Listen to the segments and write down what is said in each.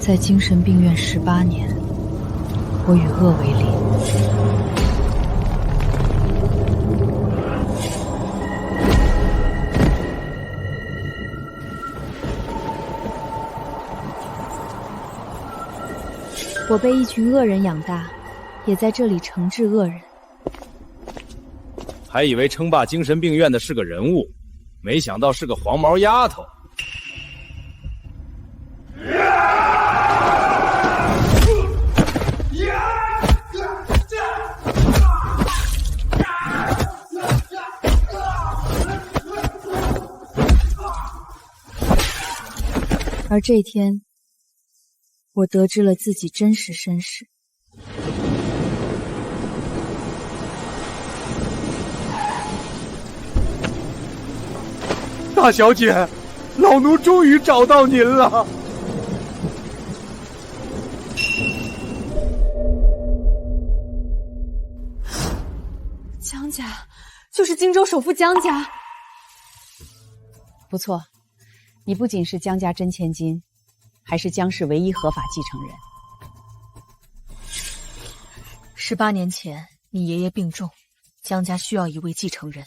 在精神病院18年，我与恶为邻。我被一群恶人养大，也在这里惩治恶人。还以为称霸精神病院的是个人物，没想到是个黄毛丫头。而这天，我得知了自己真实身世。大小姐，老奴终于找到您了。江家，就是荆州首富江家。不错，你不仅是江家真千金，还是江氏唯一合法继承人。18年前，你爷爷病重，江家需要一位继承人。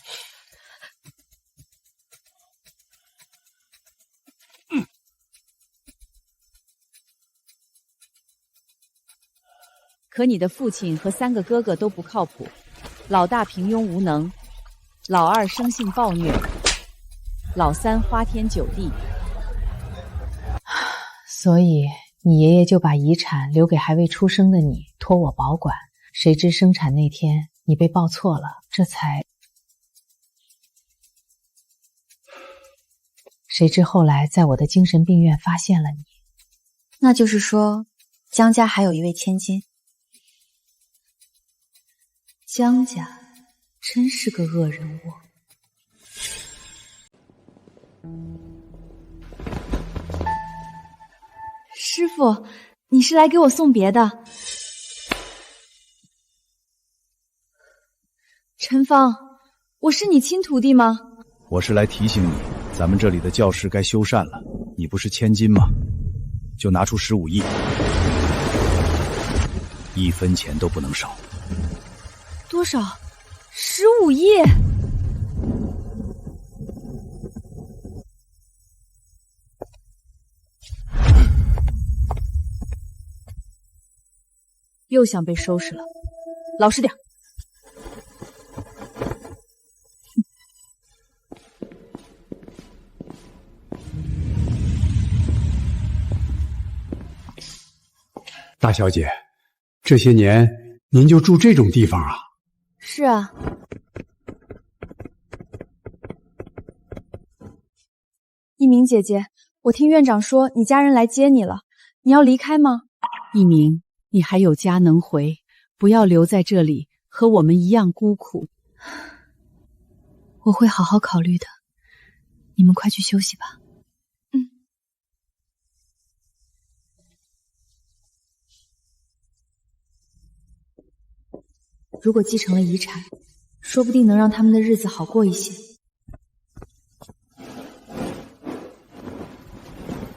可你的父亲和3个哥哥都不靠谱，老大平庸无能，老二生性暴虐，老三花天酒地。所以你爷爷就把遗产留给还未出生的你，托我保管。谁知生产那天你被报错了，谁知后来在我的精神病院发现了你。那就是说，江家还有一位千金。江家真是个恶人窝。师傅，你是来给我送别的？陈芳，我是你亲徒弟吗？我是来提醒你，咱们这里的教室该修缮了。你不是千金吗？就拿出15亿，1分钱都不能少。多少？15亿？又想被收拾了，老实点。大小姐，这些年您就住这种地方啊？是啊。一鸣姐姐，我听院长说你家人来接你了，你要离开吗？一鸣，你还有家能回，不要留在这里和我们一样孤苦。我会好好考虑的，你们快去休息吧。如果继承了遗产，说不定能让他们的日子好过一些。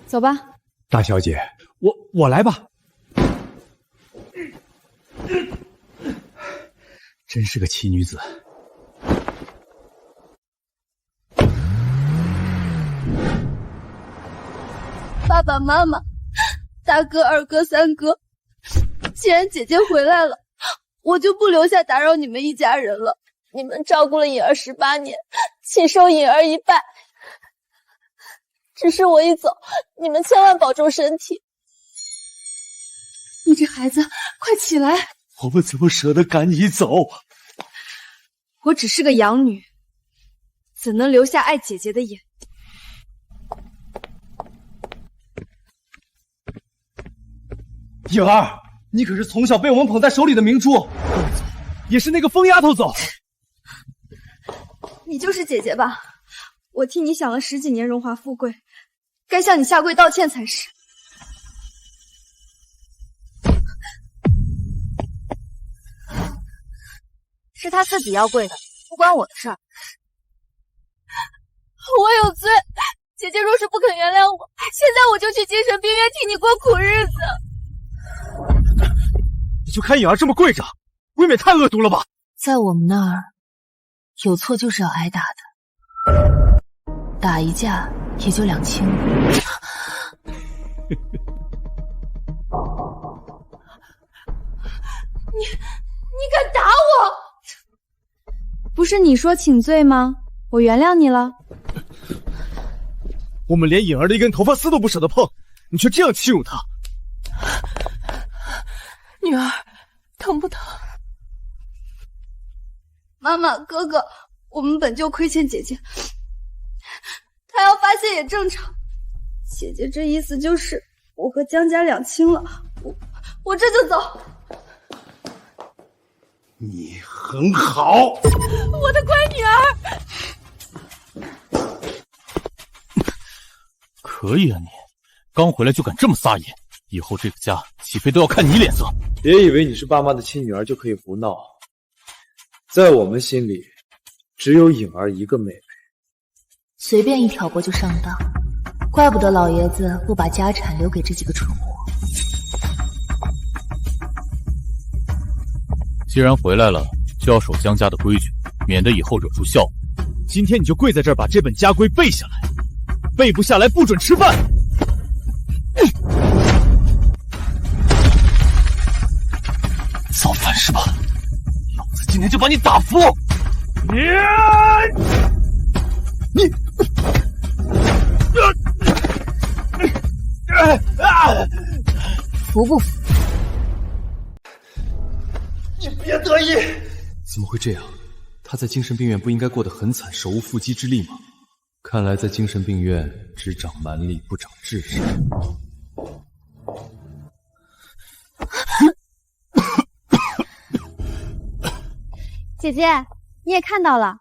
走吧。大小姐，我来吧。真是个奇女子。爸爸妈妈，大哥、二哥、三哥，既然姐姐回来了，我就不留下打扰你们一家人了。你们照顾了颖儿18年，请收颖儿一拜。只是我一走，你们千万保重身体。你这孩子，快起来！我们怎么舍得赶你走？我只是个养女，怎能留下爱姐姐的眼？颖儿，你可是从小被我们捧在手里的明珠，也是那个疯丫头走。你就是姐姐吧？我替你享了10几年荣华富贵，该向你下跪道歉才是。是他自己要跪的，不关我的事儿。我有罪，姐姐若是不肯原谅我，谢在我就去精神病院替你过苦日子。你就看颖儿这么跪着，未免太恶毒了吧？在我们那儿，有错就是要挨打的，打一架也就2000五。你敢打我？不是你说请罪吗？我原谅你了。我们连颖儿的一根头发丝都不舍得碰，你却这样欺辱她。女儿，疼不疼？妈妈，哥哥，我们本就亏欠姐姐，她要发泄也正常。姐姐这意思就是我和江家两清了，我这就走。你很好，我的乖女儿。可以啊你，刚回来就敢这么撒野，以后这个家岂非都要看你脸色？别以为你是爸妈的亲女儿就可以胡闹，在我们心里，只有颖儿一个妹妹。随便一挑拨就上当，怪不得老爷子不把家产留给这几个蠢货。既然回来了，就要守江家的规矩，免得以后惹出笑话。今天你就跪在这儿，把这本家规背下来，背不下来不准吃饭。造反是吧？老子今天就把你打服！服不服？你别得意！怎么会这样？他在精神病院不应该过得很惨，手无缚鸡之力吗？看来在精神病院只长蛮力不长智商。姐姐，你也看到了，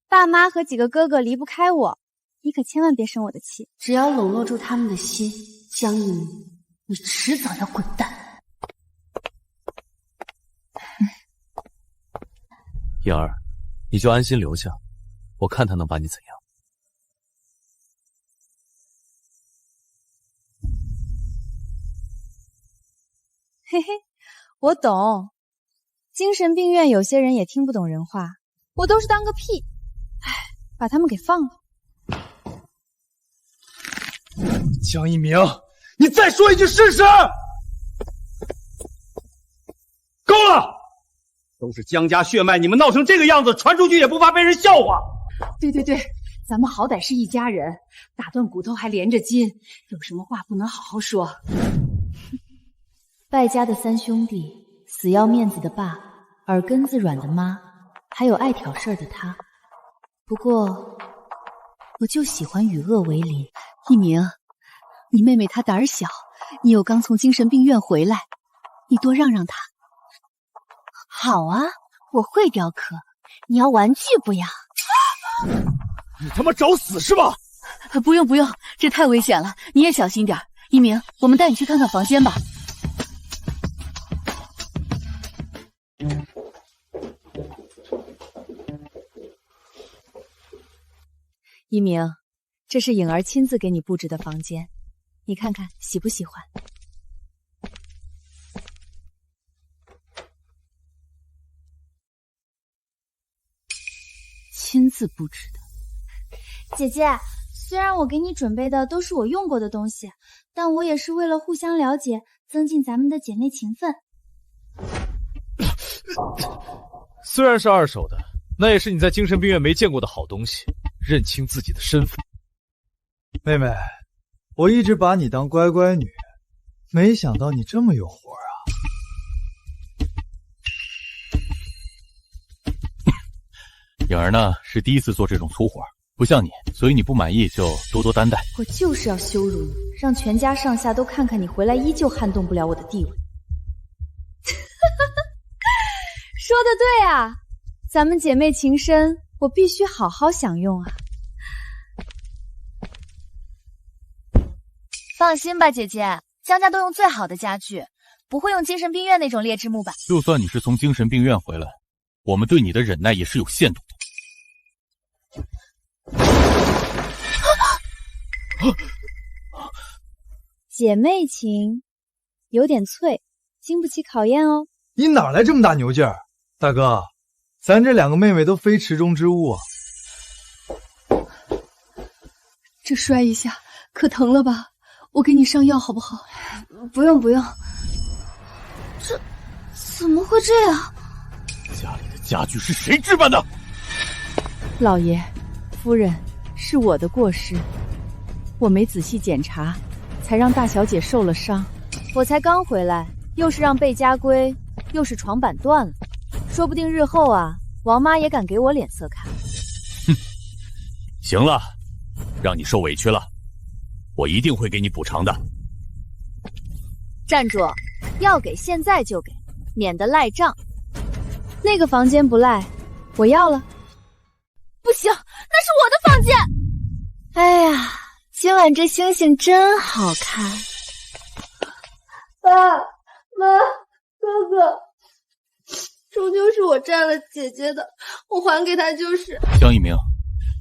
爸妈和几个哥哥离不开我，你可千万别生我的气。只要笼络住他们的心，江一鸣，你迟早要滚蛋。颖儿，你就安心留下，我看他能把你怎样。嘿嘿，我懂。精神病院有些人也听不懂人话，我都是当个屁，唉，把他们给放了。江一鸣，你再说一句试试！够了！都是江家血脉，你们闹成这个样子，传出去也不怕被人笑话。对对对，咱们好歹是一家人，打断骨头还连着筋，有什么话不能好好说？败家的3兄弟，死要面子的爸，耳根子软的妈，还有爱挑事儿的他。不过，我就喜欢与恶为邻。一鸣，你妹妹她胆儿小，你又刚从精神病院回来，你多让让她。好啊，我会雕刻，你要玩具不要？你他妈找死是吧？不用不用，这太危险了，你也小心点。一鸣，我们带你去看看房间吧。一鸣，这是颖儿亲自给你布置的房间，你看看喜不喜欢？亲自布置的。姐姐，虽然我给你准备的都是我用过的东西，但我也是为了互相了解，增进咱们的姐妹情分。虽然是二手的，那也是你在精神病院没见过的好东西，认清自己的身份。妹妹，我一直把你当乖乖女，没想到你这么有活啊！颖儿呢是第一次做这种粗活，不像你，所以你不满意就多多担待。我就是要羞辱你，让全家上下都看看你回来依旧撼动不了我的地位。说得对啊，咱们姐妹情深，我必须好好享用啊！放心吧，姐姐，江家都用最好的家具，不会用精神病院那种劣质木板。就算你是从精神病院回来，我们对你的忍耐也是有限度的。姐妹情有点脆，经不起考验哦。你哪来这么大牛劲儿？大哥，咱这2个妹妹都非池中之物啊。这摔一下可疼了吧？我给你上药好不好？不用不用。这怎么会这样？家里的家具是谁置办的？老爷，夫人，是我的过失，我没仔细检查，才让大小姐受了伤。我才刚回来，又是让被家规，又是床板断了，说不定日后啊，王妈也敢给我脸色看。哼，行了，让你受委屈了，我一定会给你补偿的。站住！要给现在就给，免得赖账。那个房间不赖，我要了。不行，那是我的房间。哎呀，今晚这星星真好看。爸妈，哥哥，终究是我占了姐姐的，我还给她就是。江一鸣，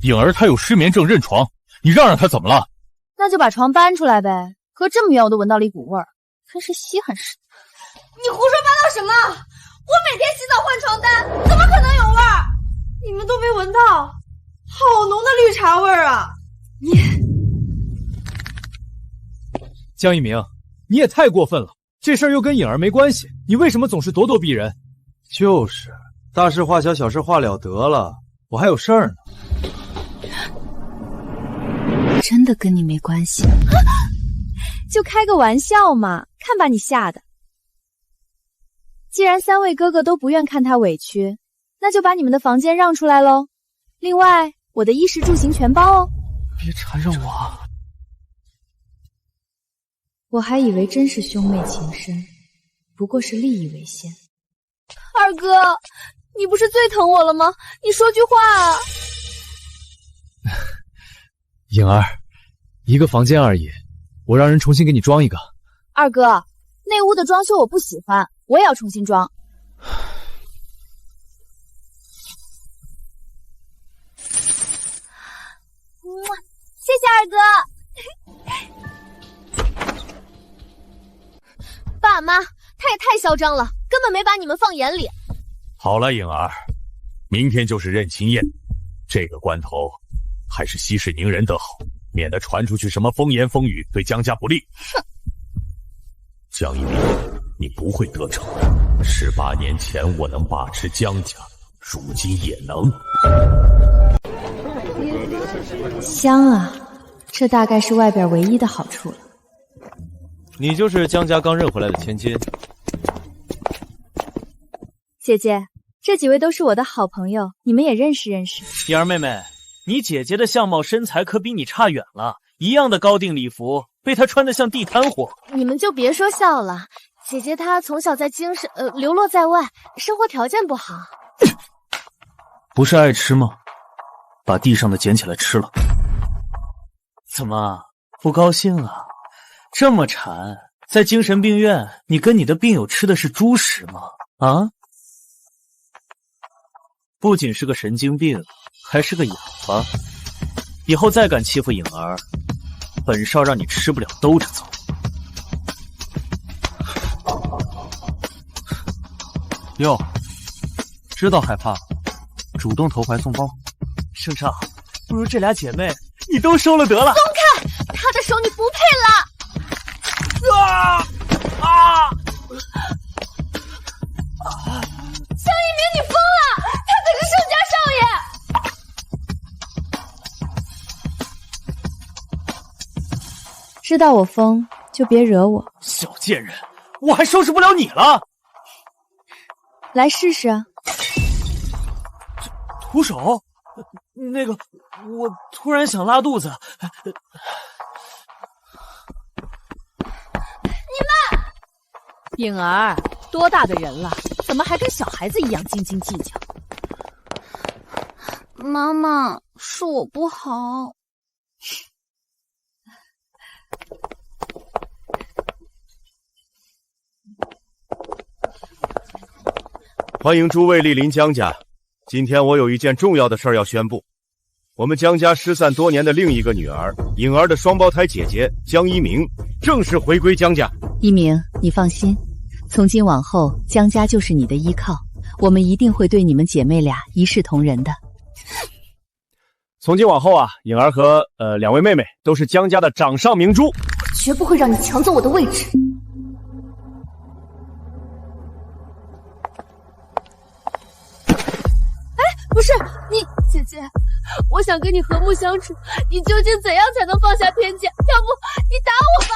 颖儿她有失眠症，认床，你让她怎么了？那就把床搬出来呗。隔这么远我都闻到了一股味儿，真是稀罕事。你胡说八道什么？我每天洗澡换床单，怎么可能有味儿？你们都没闻到，好浓的绿茶味儿啊！江一鸣，你也太过分了，这事儿又跟颖儿没关系，你为什么总是咄咄逼人？就是，大事化小，小事化了得了，我还有事儿呢。真的跟你没关系？就开个玩笑嘛，看把你吓的。既然3位哥哥都不愿看他委屈，那就把你们的房间让出来喽。另外，我的衣食住行全包哦。别缠上我！我还以为真是兄妹情深，不过是利益为先。二哥，你不是最疼我了吗？你说句话啊！颖儿，一个房间而已，我让人重新给你装一个。二哥，那屋的装修我不喜欢，我也要重新装。谢谢二哥。爸妈，他也太嚣张了，根本没把你们放眼里。好了，颖儿，明天就是认亲宴，这个关头还是息事宁人得好，免得传出去什么风言风语，对江家不利。哼！江一鸣，你不会得逞的。18年前我能把持江家，如今也能。香啊，这大概是外边唯一的好处了。你就是江家刚认回来的千金。姐姐，这几位都是我的好朋友，你们也认识认识。颖儿妹妹，你姐姐的相貌身材可比你差远了，一样的高定礼服，被她穿得像地摊货。你们就别说笑了，姐姐她从小在京师，流落在外，生活条件不好。不是爱吃吗？把地上的捡起来吃了。怎么不高兴啊？这么馋，在精神病院，你跟你的病友吃的是猪食吗？啊？不仅是个神经病，还是个哑巴。以后再敢欺负颖儿，本少让你吃不了兜着走。哟，知道害怕，主动投怀送抱。圣上，不如这俩姐妹你都收了得了。松开，她的手你不配拉。江一鸣，你疯了！他可是盛家少爷。知道我疯就别惹我。小贱人，我还收拾不了你了。来试试啊。徒手？那个，我突然想拉肚子。颖儿，多大的人了，怎么还跟小孩子一样斤斤计较？妈妈，是我不好。欢迎诸位莅临江家。今天我有一件重要的事儿要宣布，我们江家失散多年的另一个女儿颖儿的双胞胎姐姐江一鸣正式回归江家。一鸣，你放心，从今往后江家就是你的依靠，我们一定会对你们姐妹俩一视同仁的。从今往后啊，颖儿和两位妹妹都是江家的掌上明珠，绝不会让你抢走我的位置。不是你，姐姐，我想跟你和睦相处，你究竟怎样才能放下偏见？要不你打我吧？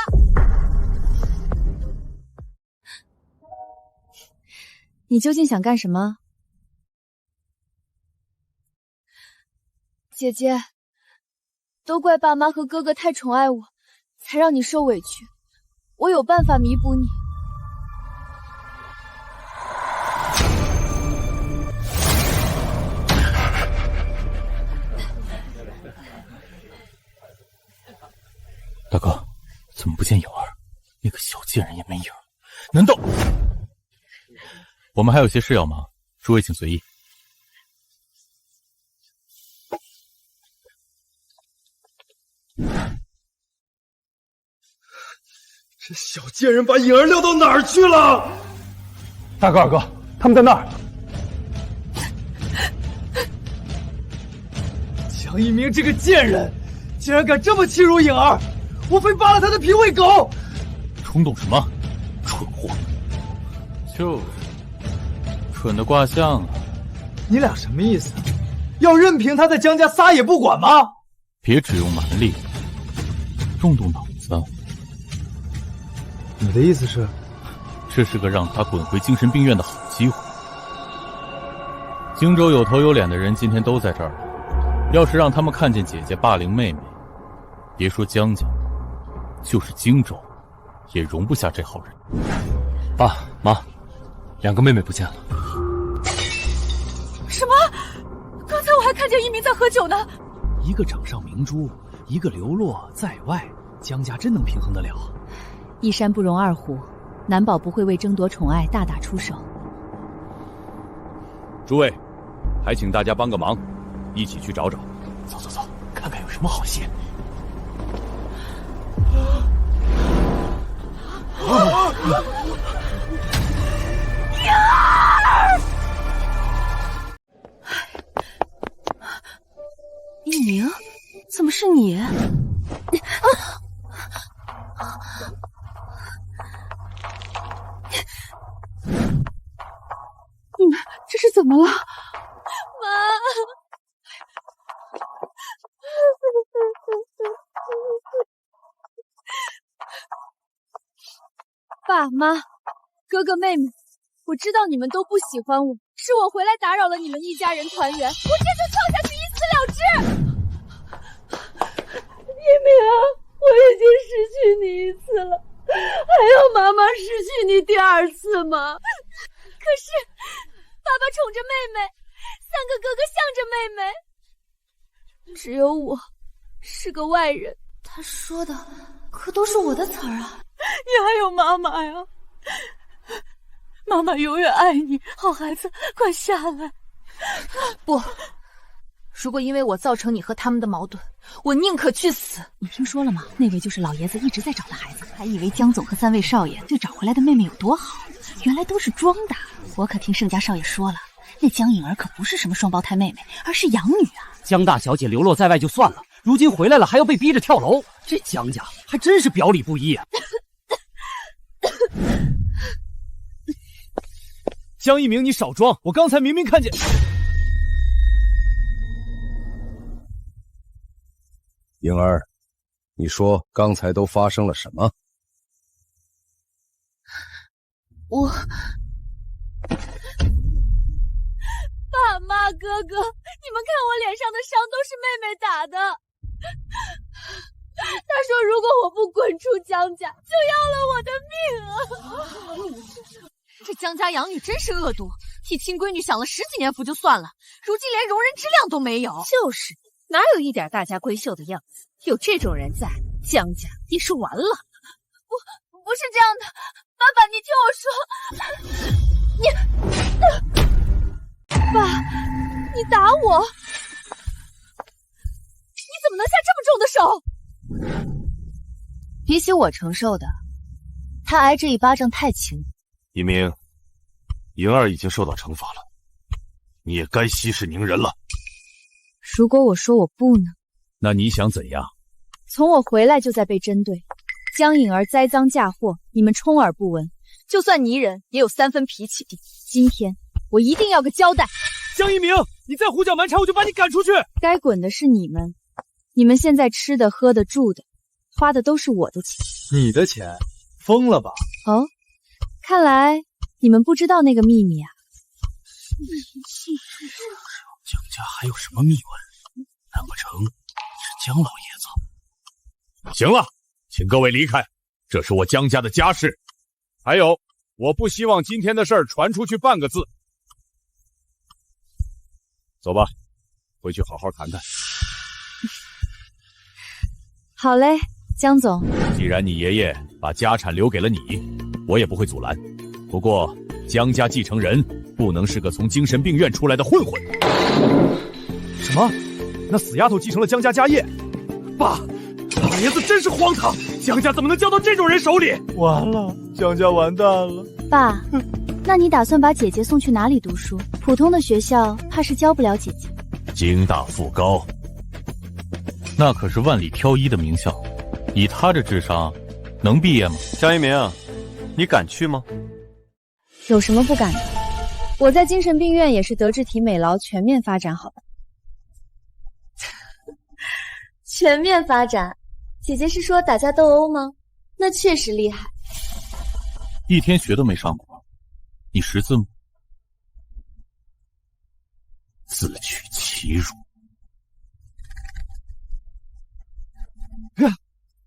你究竟想干什么？姐姐，都怪爸妈和哥哥太宠爱我，才让你受委屈。我有办法弥补你。大哥，怎么不见颖儿？那个小贱人也没影。难道……我们还有些事要忙，诸位请随意。这小贱人把颖儿撂到哪儿去了？大哥二哥，他们在那儿。江一鸣这个贱人，竟然敢这么欺辱颖儿！我非扒了他的皮喂狗！冲动什么？蠢货！就是蠢的卦象啊！你俩什么意思？要任凭他在江家撒野不管吗？别只用蛮力，动动脑子。你的意思是，这是个让他滚回精神病院的好机会。荆州有头有脸的人今天都在这儿了，要是让他们看见姐姐霸凌妹妹，别说江家，就是荆州也容不下这号人。爸妈，两个妹妹不见了。什么？刚才我还看见一鸣在喝酒呢。一个掌上明珠，一个流落在外，江家真能平衡得了？一山不容二虎，难保不会为争夺宠爱大打出手。诸位，还请大家帮个忙，一起去找找。走走走，看看有什么好戏。颖儿！一鸣，怎么是你？你们这是怎么了？妈！爸妈，哥哥妹妹，我知道你们都不喜欢我，是我回来打扰了你们一家人团圆，我这就跳下去一死了之。一鸣，我已经失去你一次了，还要妈妈失去你第二次吗？可是爸爸宠着妹妹，三个哥哥向着妹妹，只有我是个外人。他说的可都是我的词儿啊。你还有妈妈呀，妈妈永远爱你，好孩子，快下来。不，如果因为我造成你和他们的矛盾，我宁可去死。你听说了吗？那位就是老爷子一直在找的孩子，还以为江总和三位少爷对找回来的妹妹有多好，原来都是装的。我可听盛家少爷说了，那江颖儿可不是什么双胞胎妹妹，而是养女啊。江大小姐流落在外就算了，如今回来了还要被逼着跳楼，这江家还真是表里不一啊。江一鸣，你少装！我刚才明明看见。颖儿，你说刚才都发生了什么？我，爸妈哥哥，你们看我脸上的伤都是妹妹打的。他说如果我不滚出江家，就要了我的命啊！这江家养女真是恶毒，替亲闺女享了10几年福就算了，如今连容人之量都没有。就是，哪有一点大家闺秀的样子？有这种人在，江家也是完了。不是这样的，爸爸，你听我说，爸，你打我！怎么能下这么重的手？比起我承受的，他挨这一巴掌太轻。一鸣，莹儿已经受到惩罚了，你也该息事宁人了。如果我说我不呢？那你想怎样？从我回来就在被针对，江颖儿栽赃嫁祸，你们充耳不闻。就算泥人，也有3分脾气。今天我一定要个交代。江一鸣，你再胡搅蛮缠，我就把你赶出去！该滚的是你们，你们现在吃的、喝的、住的，花的都是我的钱。你的钱？疯了吧？哦，看来你们不知道那个秘密啊。江家还有什么秘闻？难不成是江老爷子？行了，请各位离开，这是我江家的家事。还有，我不希望今天的事儿传出去半个字。走吧，回去好好谈谈。好嘞，江总。既然你爷爷把家产留给了你，我也不会阻拦。不过，江家继承人不能是个从精神病院出来的混混。什么？那死丫头继承了江家家业？爸，老爷子真是荒唐！江家怎么能交到这种人手里？完了，江家完蛋了。爸，那你打算把姐姐送去哪里读书？普通的学校怕是教不了姐姐。京大附高，那可是万里挑一的名校，以他这智商，能毕业吗？江一鸣，你敢去吗？有什么不敢的？我在精神病院也是德智体美劳全面发展，好吧？全面发展，姐姐是说打架斗殴吗？那确实厉害。一天学都没上过，你识字吗？自取其辱。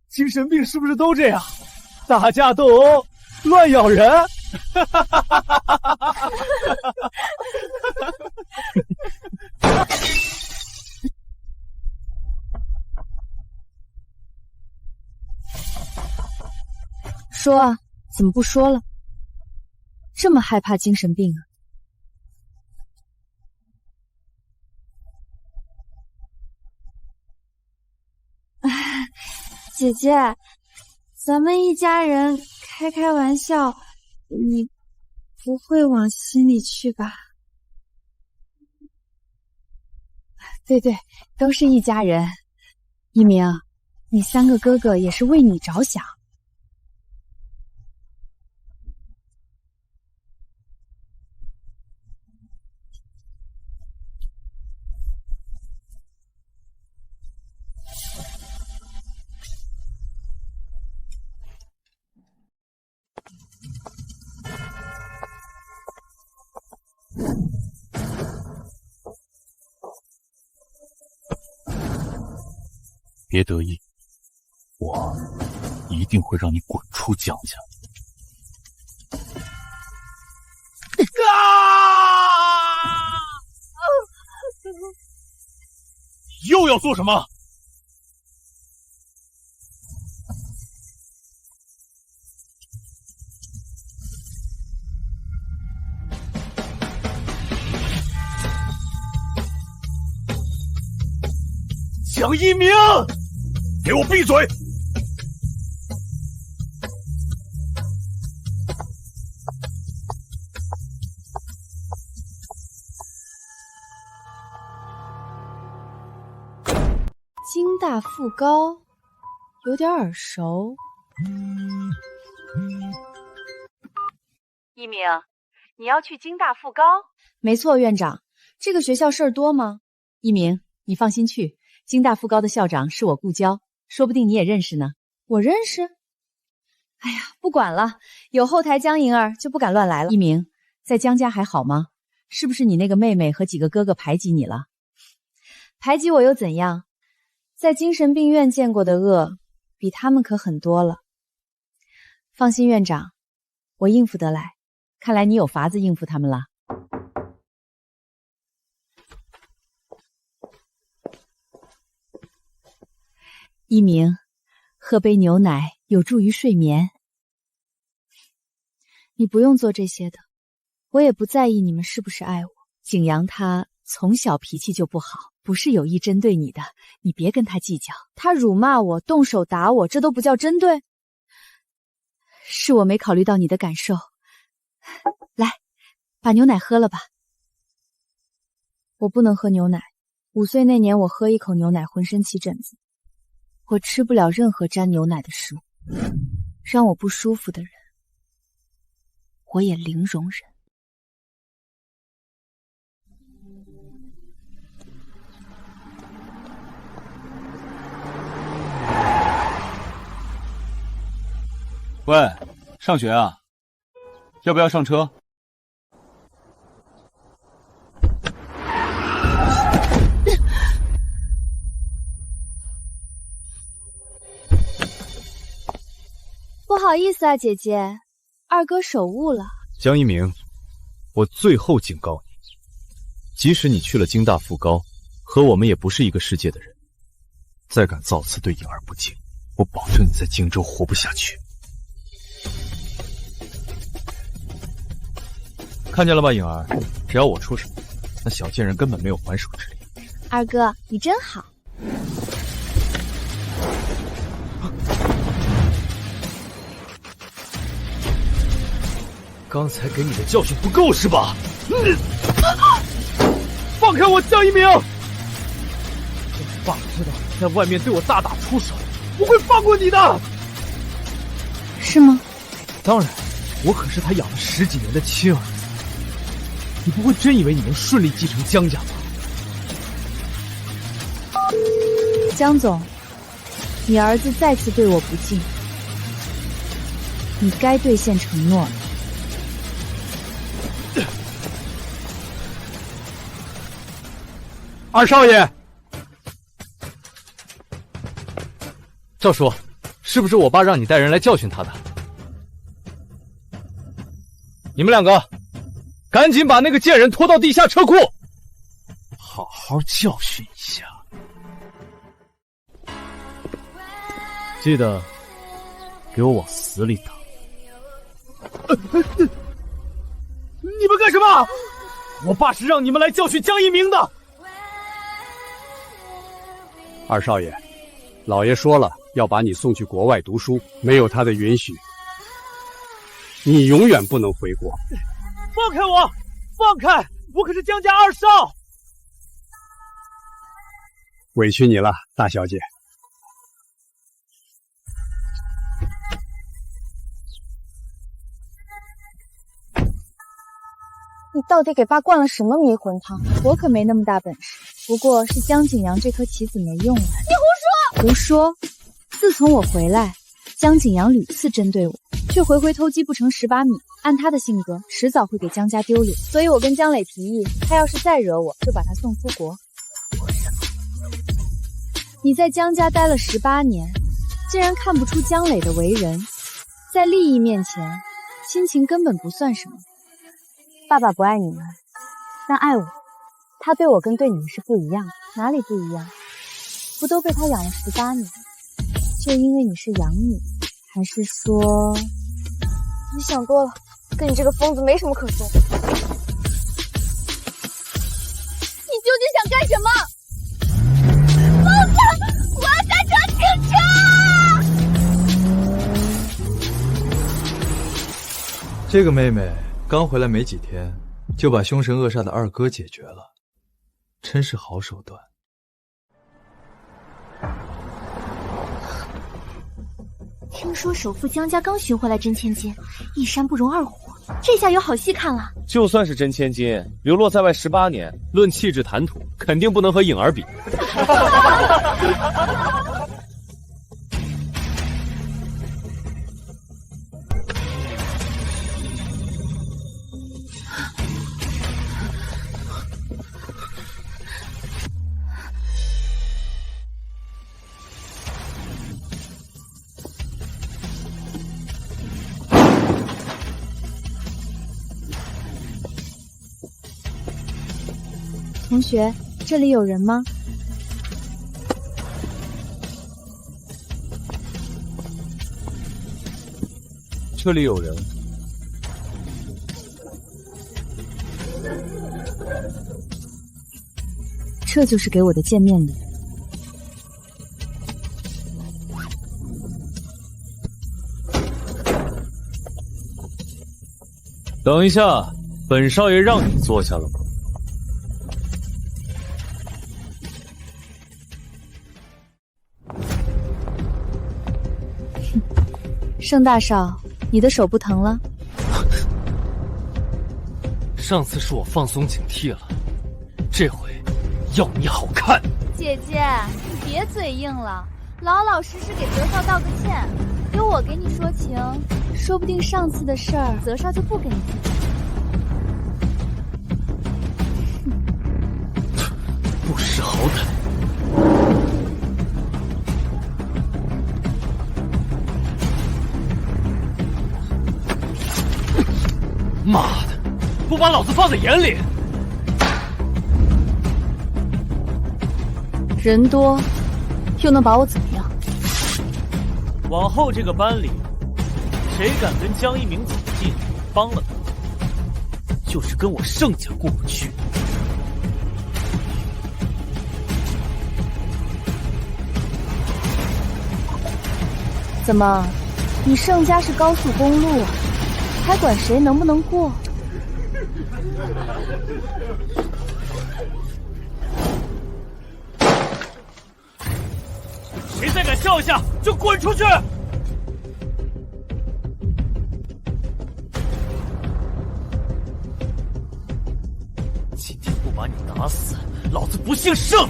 精神病是不是都这样？打架斗殴，乱咬人。说啊，怎么不说了？这么害怕精神病啊？姐姐，咱们一家人开开玩笑，你不会往心里去吧？对对，都是一家人。一鸣，你3个哥哥也是为你着想。别得意，我一定会让你滚出江家。又要做什么？江一鸣，给我闭嘴！京大附高，有点耳熟。一鸣，你要去京大附高？没错，院长，这个学校事儿多吗？一鸣，你放心去，京大附高的校长是我故交，说不定你也认识呢。我认识？哎呀，不管了，有后台江莹儿就不敢乱来了。一鸣，在江家还好吗？是不是你那个妹妹和几个哥哥排挤你了？排挤我又怎样？在精神病院见过的恶，比他们可狠多了。放心，院长，我应付得来。看来你有法子应付他们了。一鸣，喝杯牛奶有助于睡眠。你不用做这些的，我也不在意你们是不是爱我。景阳他从小脾气就不好，不是有意针对你的，你别跟他计较。他辱骂我，动手打我，这都不叫针对？是我没考虑到你的感受。来，把牛奶喝了吧。我不能喝牛奶，5岁那年我喝一口牛奶浑身起疹子。我吃不了任何沾牛奶的食物，让我不舒服的人，我也零容忍。喂，上学啊？要不要上车？不好意思啊，姐姐，二哥手误了。江一鸣，我最后警告你，即使你去了京大附高，和我们也不是一个世界的人。再敢造次对颖儿不敬，我保证你在荆州活不下去。看见了吧，颖儿，只要我出手，那小贱人根本没有还手之力。二哥，你真好。刚才给你的教训不够是吧？放开我，江一鸣！要是爸知道你在外面对我大打出手，不会放过你的。是吗？当然，我可是他养了10几年的亲儿子。你不会真以为你能顺利继承江家吧？江总，你儿子再次对我不敬，你该兑现承诺了。二少爷，赵叔，是不是我爸让你带人来教训他的？你们2个，赶紧把那个贱人拖到地下车库，好好教训一下。记得给我往死里打。你们干什么？我爸是让你们来教训江一鸣的。二少爷，老爷说了要把你送去国外读书，没有他的允许，你永远不能回国。放开我！放开！我可是江家2少。委屈你了，大小姐。你到底给爸灌了什么迷魂汤？我可没那么大本事，不过是江景阳这颗棋子没用了。你胡说！胡说！自从我回来，江景阳屡次针对我，却回偷鸡不成18米。按他的性格，迟早会给江家丢脸。所以我跟江磊提议，他要是再惹我，就把他送出国。你在江家待了18年，竟然看不出江磊的为人，在利益面前，亲情根本不算什么。爸爸不爱你们，但爱我。他对我跟对你们是不一样的。哪里不一样？不都被他养了18年，就因为你是养女，还是说……你想多了，跟你这个疯子没什么可说。你究竟想干什么？放开！我要带上警察！这个妹妹刚回来没几天，就把凶神恶煞的二哥解决了，真是好手段。听说首富江家刚寻回来真千金，一山不容二虎，这下有好戏看了。就算是真千金，流落在外18年，论气质谈吐，肯定不能和颖儿比。同学，这里有人吗？这里有人。这就是给我的见面礼。等一下，本少爷让你坐下了吗？盛大少，你的手不疼了？上次是我放松警惕了，这回要你好看。姐姐，你别嘴硬了，老老实实给泽少道个歉。有我给你说情，说不定上次的事儿泽少就不跟你计较。不识好歹。妈的，不把老子放在眼里！人多，又能把我怎么样？往后这个班里，谁敢跟江一鸣走近，帮了他，就是跟我盛家过不去。怎么，你盛家是高速公路啊？还管谁能不能过？谁再敢笑一下，就滚出去！今天不把你打死，老子不姓盛！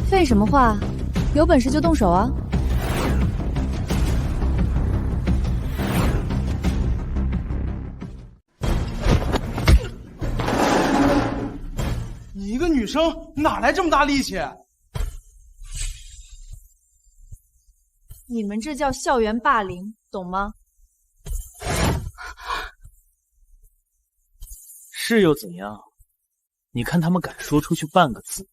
废什么话？有本事就动手啊！你一个女生哪来这么大力气？你们这叫校园霸凌，懂吗？是又怎样？你看他们敢说出去半个字？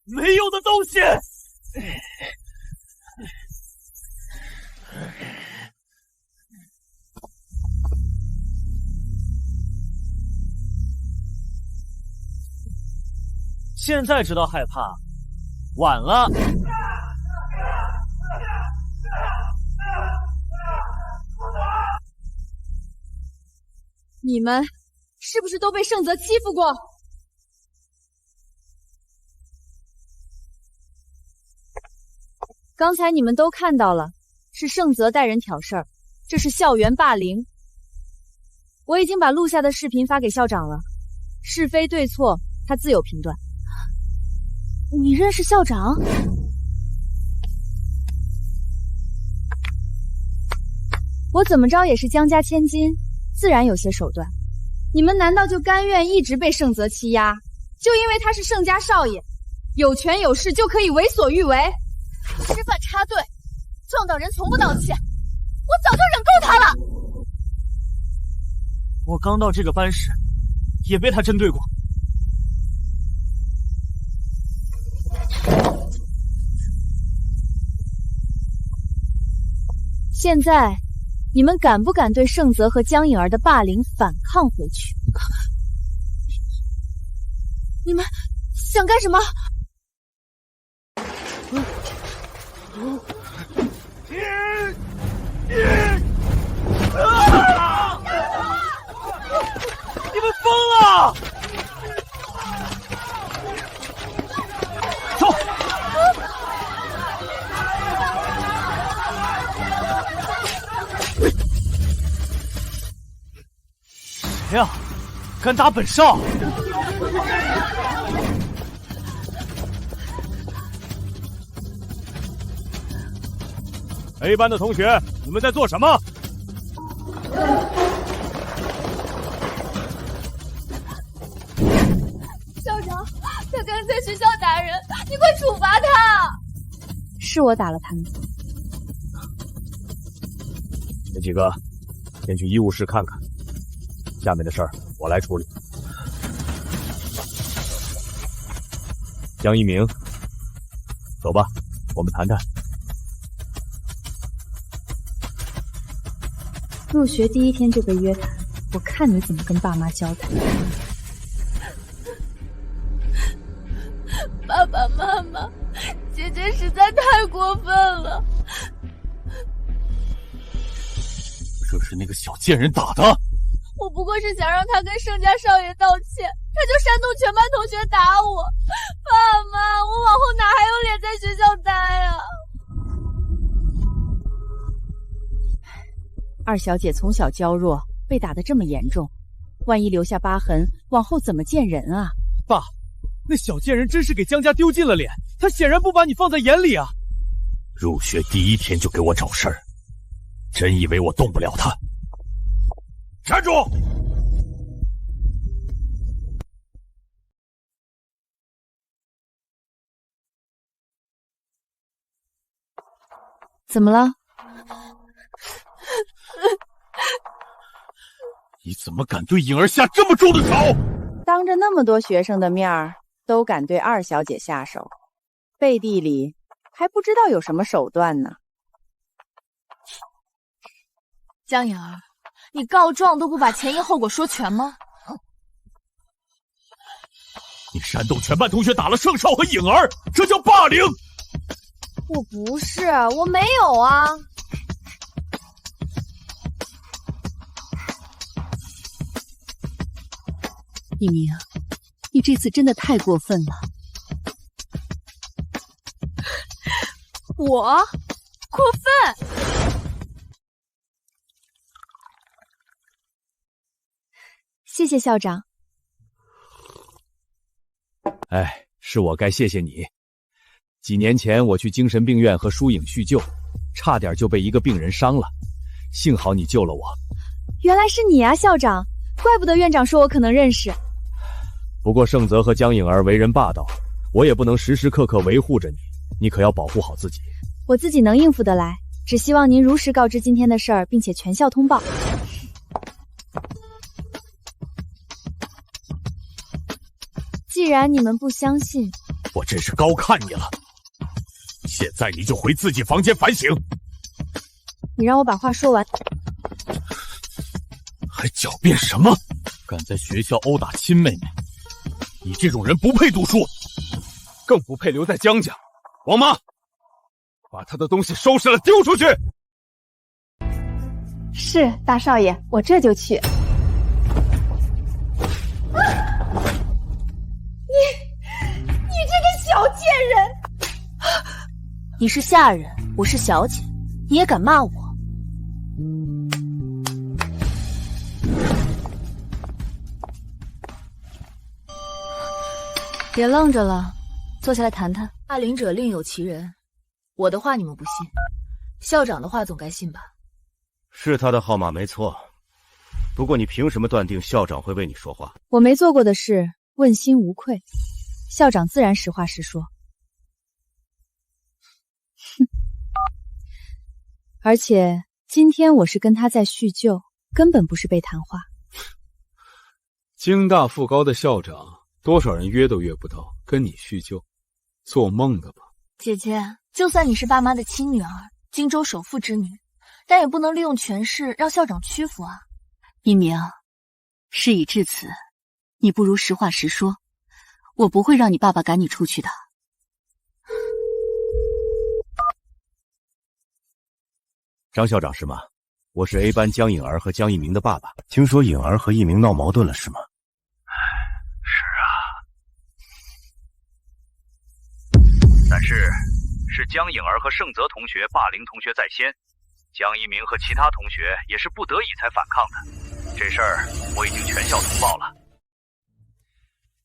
没用的东西！现在知道害怕，晚了。你们是不是都被盛泽欺负过？刚才你们都看到了，是盛泽带人挑事儿，这是校园霸凌。我已经把录下的视频发给校长了，是非对错他自有评断。你认识校长？我怎么着也是江家千金，自然有些手段。你们难道就甘愿一直被盛泽欺压？就因为他是盛家少爷，有权有势就可以为所欲为？吃饭插队，撞到人从不道歉，我早就忍够他了。我刚到这个班时，也被他针对过。现在，你们敢不敢对盛泽和江颖儿的霸凌反抗回去？你们想干什么？你们疯了！走！谁呀？敢打本少？A 班的同学，你们在做什么？校长，他刚在学校打人，你快处罚他！是我打了他们。们几个先去医务室看看，下面的事儿我来处理。江一鸣，走吧，我们谈谈。入学第一天就被约谈，我看你怎么跟爸妈交代。爸爸妈妈，姐姐实在太过分了。这是那个小贱人打的。我不过是想让他跟盛家少爷道歉，他就煽动全班同学打我。爸妈，我往后哪还有脸在学校待啊？二小姐从小娇弱，被打得这么严重，万一留下疤痕，往后怎么见人啊？爸，那小贱人真是给江家丢尽了脸，她显然不把你放在眼里啊！入学第一天就给我找事儿，真以为我动不了她？站住！怎么了？你怎么敢对颖儿下这么重的手？当着那么多学生的面儿，都敢对二小姐下手，背地里还不知道有什么手段呢。江颖儿，你告状都不把前因后果说全吗？你煽动全班同学打了盛少和颖儿，这叫霸凌！我不是，我没有啊。一鸣，你这次真的太过分了。我过分？谢谢校长。哎，是我该谢谢你。几年前我去精神病院和疏影叙旧，差点就被一个病人伤了，幸好你救了我。原来是你啊，校长，怪不得院长说我可能认识。不过盛泽和江颖儿为人霸道，我也不能时时刻刻维护着你，你可要保护好自己。我自己能应付得来，只希望您如实告知今天的事儿，并且全校通报。既然你们不相信，我真是高看你了。现在你就回自己房间反省。你让我把话说完。还狡辩什么？敢在学校殴打亲妹妹，你这种人不配读书，更不配留在江家。王妈，把他的东西收拾了丢出去。是，大少爷，我这就去。你这个小贱人！你是下人，我是小姐，你也敢骂我？别愣着了，坐下来谈谈。霸凌者另有其人，我的话你们不信，校长的话总该信吧？是他的号码没错，不过你凭什么断定校长会为你说话？我没做过的事，问心无愧。校长自然实话实说。哼，而且今天我是跟他在叙旧，根本不是被谈话。京大附高的校长，多少人约都约不到，跟你叙旧，做梦的吧？姐姐，就算你是爸妈的亲女儿，荆州首富之女，但也不能利用权势让校长屈服啊。一鸣，事已至此，你不如实话实说，我不会让你爸爸赶你出去的。张校长是吗？我是 A 班江颖儿和江一鸣的爸爸。听说颖儿和一鸣闹矛盾了是吗？但是江颖儿和盛泽同学霸凌同学在先，江一鸣和其他同学也是不得已才反抗的。这事儿我已经全校通报了。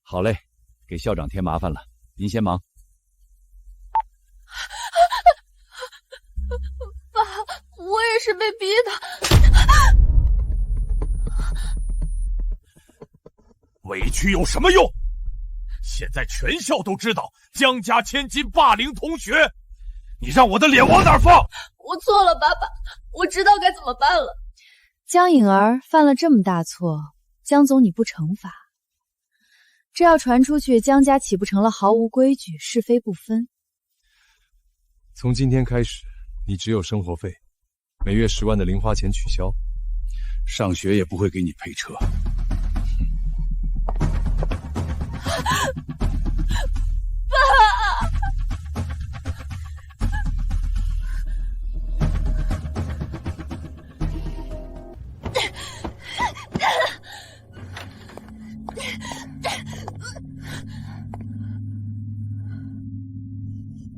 好嘞，给校长添麻烦了，您先忙。爸，我也是被逼的。委屈有什么用？现在全校都知道江家千金霸凌同学，你让我的脸往哪儿放？我错了，爸爸，我知道该怎么办了。江颖儿犯了这么大错，江总你不惩罚，这要传出去，江家岂不成了毫无规矩、是非不分？从今天开始，你只有生活费，每月10万的零花钱取消，上学也不会给你配车。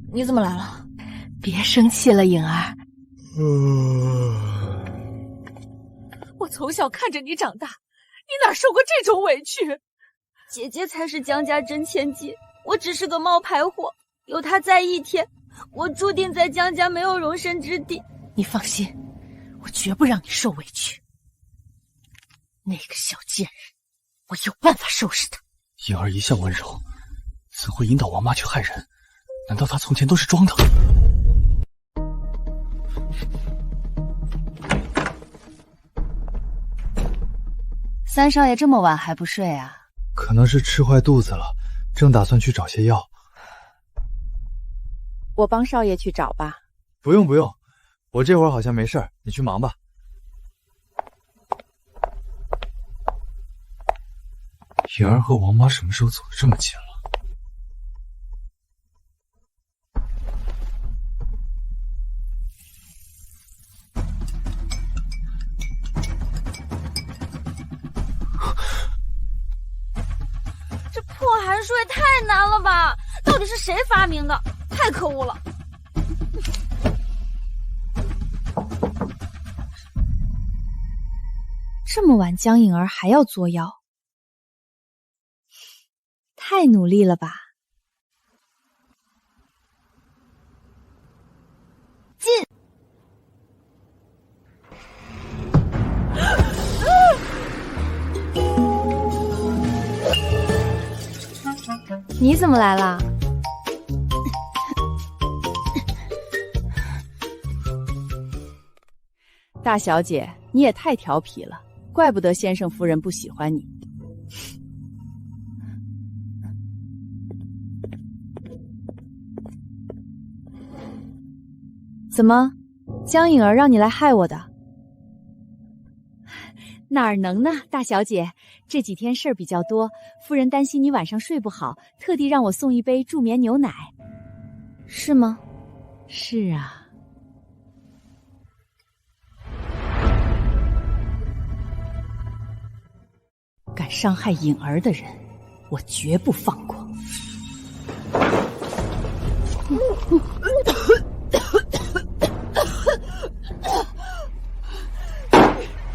你怎么来了？别生气了，颖儿。我从小看着你长大，你哪受过这种委屈？姐姐才是江家真千金，我只是个冒牌货。有她在一天，我注定在江家没有容身之地。你放心，我绝不让你受委屈。那个小贱人，我有办法收拾她。颖儿一向温柔，怎会引导王妈去害人？难道她从前都是装的？三少爷这么晚还不睡啊？可能是吃坏肚子了，正打算去找些药。我帮少爷去找吧。不用不用，我这会儿好像没事儿，你去忙吧。颖儿和王妈什么时候走得这么近了？这破函数也太难了吧！到底是谁发明的？太可恶了！这么晚，江颖儿还要作妖，太努力了吧！进！你怎么来啦？大小姐，你也太调皮了，怪不得先生夫人不喜欢你。怎么，江颖儿让你来害我的？哪儿能呢，大小姐，这几天事儿比较多，夫人担心你晚上睡不好，特地让我送一杯助眠牛奶。是吗？是啊。敢伤害颖儿的人，我绝不放过。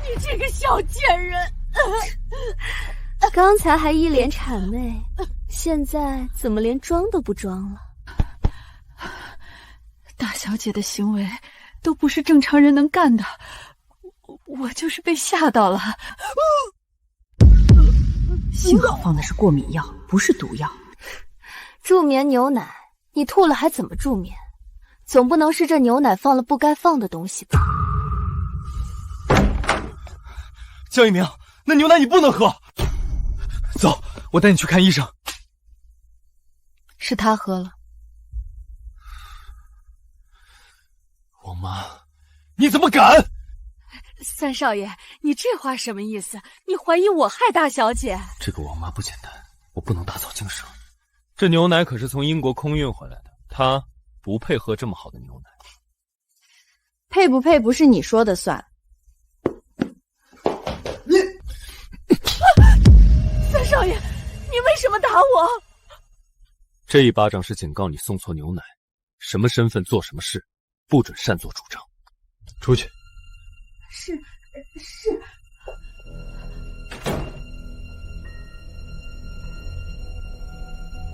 你这个小贱人！刚才还一脸谄媚，现在怎么连装都不装了？大小姐的行为都不是正常人能干的，我就是被吓到了。幸好放的是过敏药，不是毒药。助眠牛奶，你吐了还怎么助眠？总不能是这牛奶放了不该放的东西吧？江一鸣，那牛奶你不能喝。走，我带你去看医生。是他喝了。王妈，你怎么敢？三少爷，你这话什么意思？你怀疑我害大小姐？这个王妈不简单，我不能打草惊蛇。这牛奶可是从英国空运回来的，她不配喝这么好的牛奶。配不配不是你说的算。三少爷，你为什么打我？这一巴掌是警告你送错牛奶，什么身份做什么事，不准擅作主张。出去。是。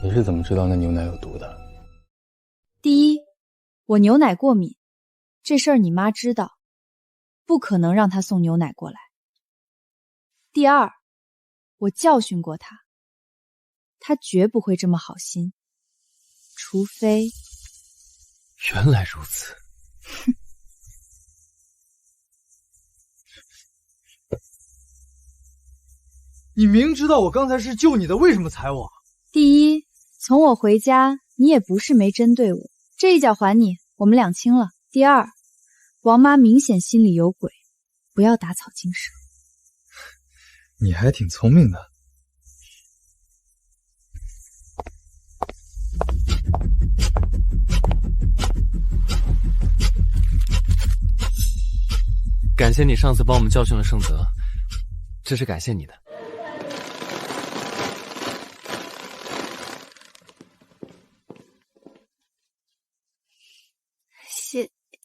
你是怎么知道那牛奶有毒的？第一，我牛奶过敏，这事儿你妈知道，不可能让她送牛奶过来。第二，我教训过她，她绝不会这么好心，除非……原来如此。你明知道我刚才是救你的，为什么踩我？第一，从我回家，你也不是没针对我，这一脚还你，我们两清了。第二，王妈明显心里有鬼，不要打草惊蛇。你还挺聪明的。感谢你上次帮我们教训了盛泽，这是感谢你的。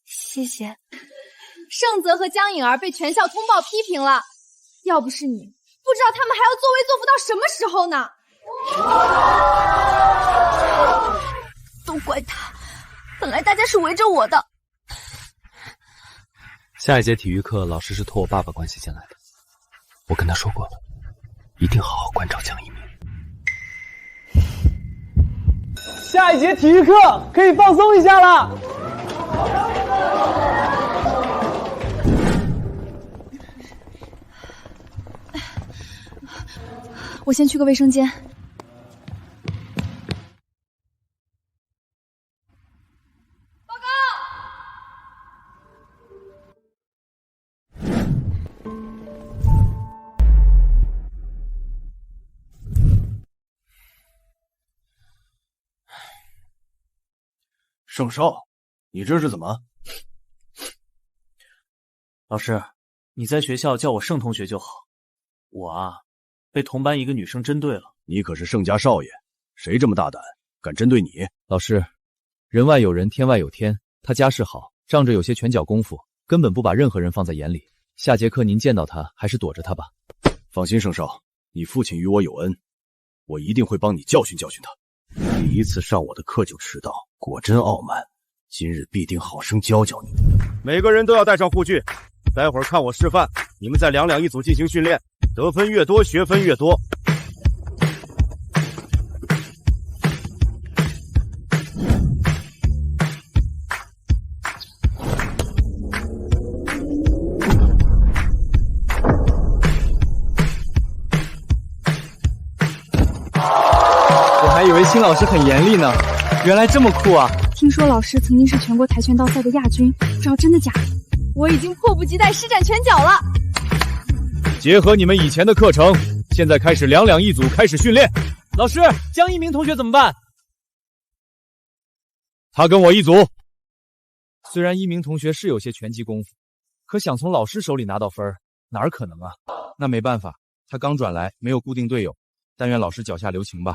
谢谢。盛泽和江颖儿被全校通报批评了，要不是你，不知道他们还要作威作福到什么时候呢。都怪他，本来大家是围着我的。下一节体育课，老师是托我爸爸关系进来的，我跟他说过了，一定好好关照江一鸣。下一节体育课可以放松一下了。我先去个卫生间。报告！盛少，你这是怎么？老师，你在学校叫我盛同学就好。我啊，被同班一个女生针对了。你可是盛家少爷，谁这么大胆，敢针对你？老师，人外有人，天外有天。他家世好，仗着有些拳脚功夫，根本不把任何人放在眼里。下节课您见到他，还是躲着他吧。放心，盛少，你父亲与我有恩，我一定会帮你教训教训他。第一次上我的课就迟到，果真傲慢。今日必定好生教教你。每个人都要带上护具，待会儿看我示范，你们再2两一组进行训练，得分越多，学分越多。我还以为新老师很严厉呢，原来这么酷啊！听说老师曾经是全国跆拳道赛的亚军，不知道真的假的。我已经迫不及待施展拳脚了。结合你们以前的课程，现在开始2两一组开始训练。老师，江一鸣同学怎么办？他跟我一组。虽然一鸣同学是有些拳击功夫，可想从老师手里拿到分，哪儿可能啊？那没办法，他刚转来，没有固定队友，但愿老师脚下留情吧。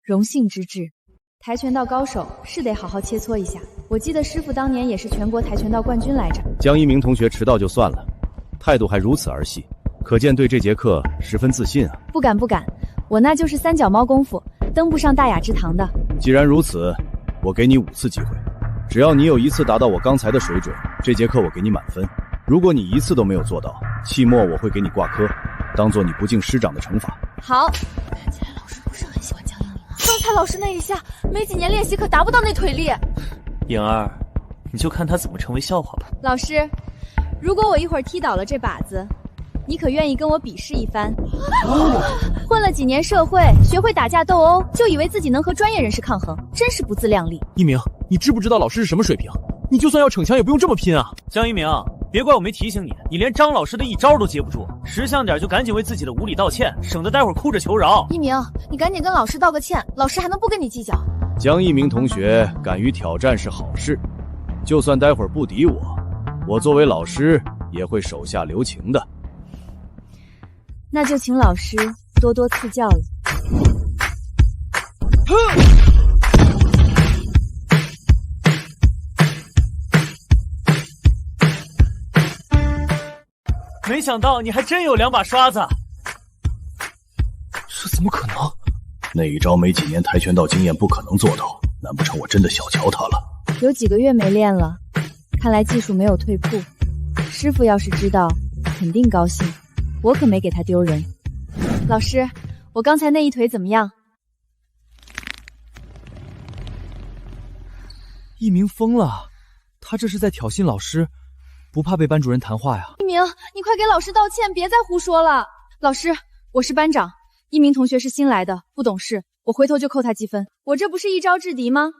荣幸之至，跆拳道高手是得好好切磋一下。我记得师傅当年也是全国跆拳道冠军来着。江一鸣同学迟到就算了，态度还如此儿戏，可见对这节课十分自信啊。不敢不敢，我那就是3脚猫功夫，登不上大雅之堂的。既然如此，我给你5次机会，只要你有1次达到我刚才的水准，这节课我给你满分。如果你1次都没有做到，期末我会给你挂科，当做你不敬师长的惩罚。好。看起来老师不是很喜欢江一鸣啊。刚才老师那一下，没几年练习可达不到那腿力。颖儿，你就看他怎么成为笑话吧。老师，如果我一会儿踢倒了这把子，你可愿意跟我比试一番？混了几年社会，学会打架斗殴，就以为自己能和专业人士抗衡，真是不自量力。一鸣，你知不知道老师是什么水平？你就算要逞强，也不用这么拼啊！江一鸣，别怪我没提醒你，你连张老师的一招都接不住，识相点就赶紧为自己的无礼道歉，省得待会儿哭着求饶。一鸣，你赶紧跟老师道个歉，老师还能不跟你计较？江一鸣同学敢于挑战是好事，就算待会儿不敌我，我作为老师也会手下留情的。那就请老师多多赐教了。没想到你还真有2把刷子，这怎么可能？那一招没几年跆拳道经验不可能做到，难不成我真的小瞧他了？有几个月没练了，看来技术没有退步。师傅要是知道，肯定高兴。我可没给他丢人。老师，我刚才那一腿怎么样？一鸣疯了，他这是在挑衅老师，不怕被班主任谈话呀？一鸣，你快给老师道歉，别再胡说了。老师，我是班长，一鸣同学是新来的，不懂事，我回头就扣他积分。我这不是一招制敌吗？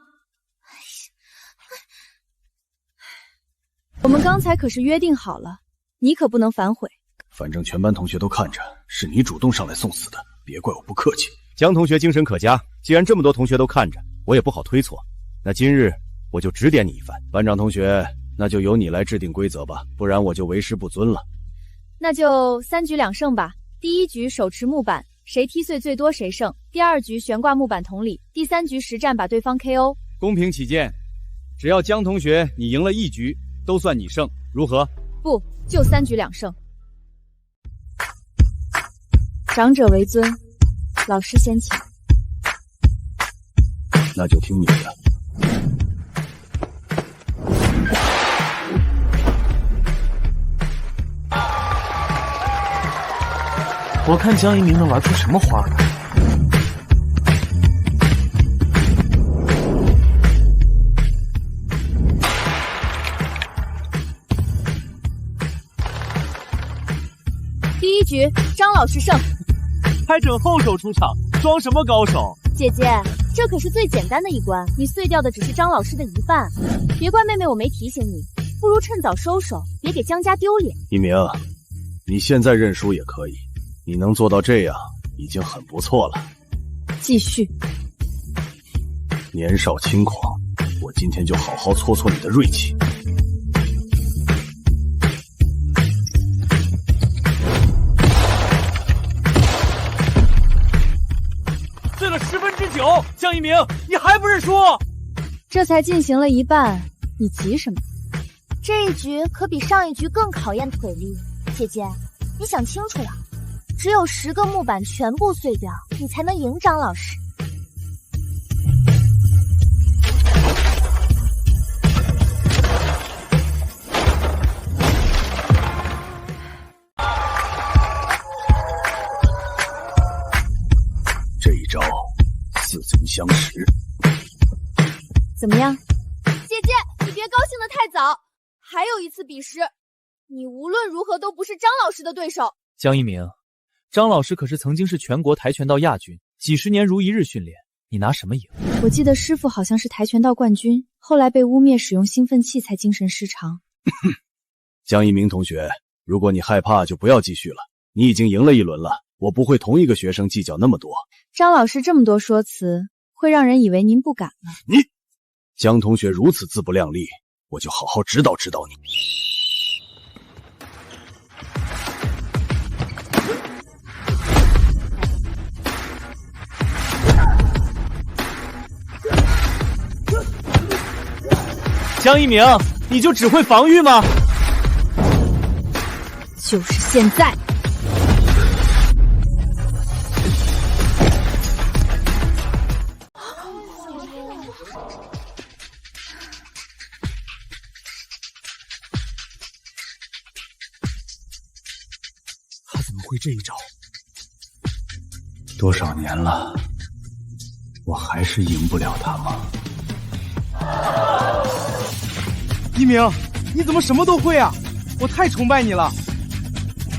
我们刚才可是约定好了，你可不能反悔。反正全班同学都看着，是你主动上来送死的，别怪我不客气。江同学精神可嘉，既然这么多同学都看着，我也不好推错。那今日我就指点你一番。班长同学，那就由你来制定规则吧，不然我就为师不尊了。那就3局2胜吧。第1局手持木板，谁踢碎最多谁胜；第2局悬挂木板同理；第3局实战把对方 KO。公平起见，只要江同学你赢了1局，都算你胜，如何？不，就3局2胜。长者为尊，老师先请。那就听你的。我看江一鸣能玩出什么花来。第1局，张老师胜。还整后手出场，装什么高手？姐姐，这可是最简单的一关，你碎掉的只是张老师的一半。别怪妹妹我没提醒你，不如趁早收手，别给江家丢脸。一鸣，你现在认输也可以，你能做到这样已经很不错了。继续。年少轻狂，我今天就好好挫挫你的锐气。碎了9/10，江一鸣，你还不认输？这才进行了一半，你急什么？这一局可比上一局更考验腿力。姐姐，你想清楚了，只有10个木板全部碎掉，你才能赢张老师。这一招似曾相识。怎么样？姐姐，你别高兴得太早，还有一次比试，你无论如何都不是张老师的对手。江一鸣，张老师可是曾经是全国跆拳道亚军，几十年如一日训练，你拿什么赢？我记得师傅好像是跆拳道冠军，后来被污蔑使用兴奋剂才精神失常。江一鸣同学，如果你害怕就不要继续了，你已经赢了1轮了，我不会同一个学生计较那么多。张老师这么多说辞，会让人以为您不敢了。你，江同学如此自不量力，我就好好指导指导你。江一鸣，你就只会防御吗？就是现在！他怎么会这一招？多少年了，我还是赢不了他吗？一鸣，你怎么什么都会啊？我太崇拜你了。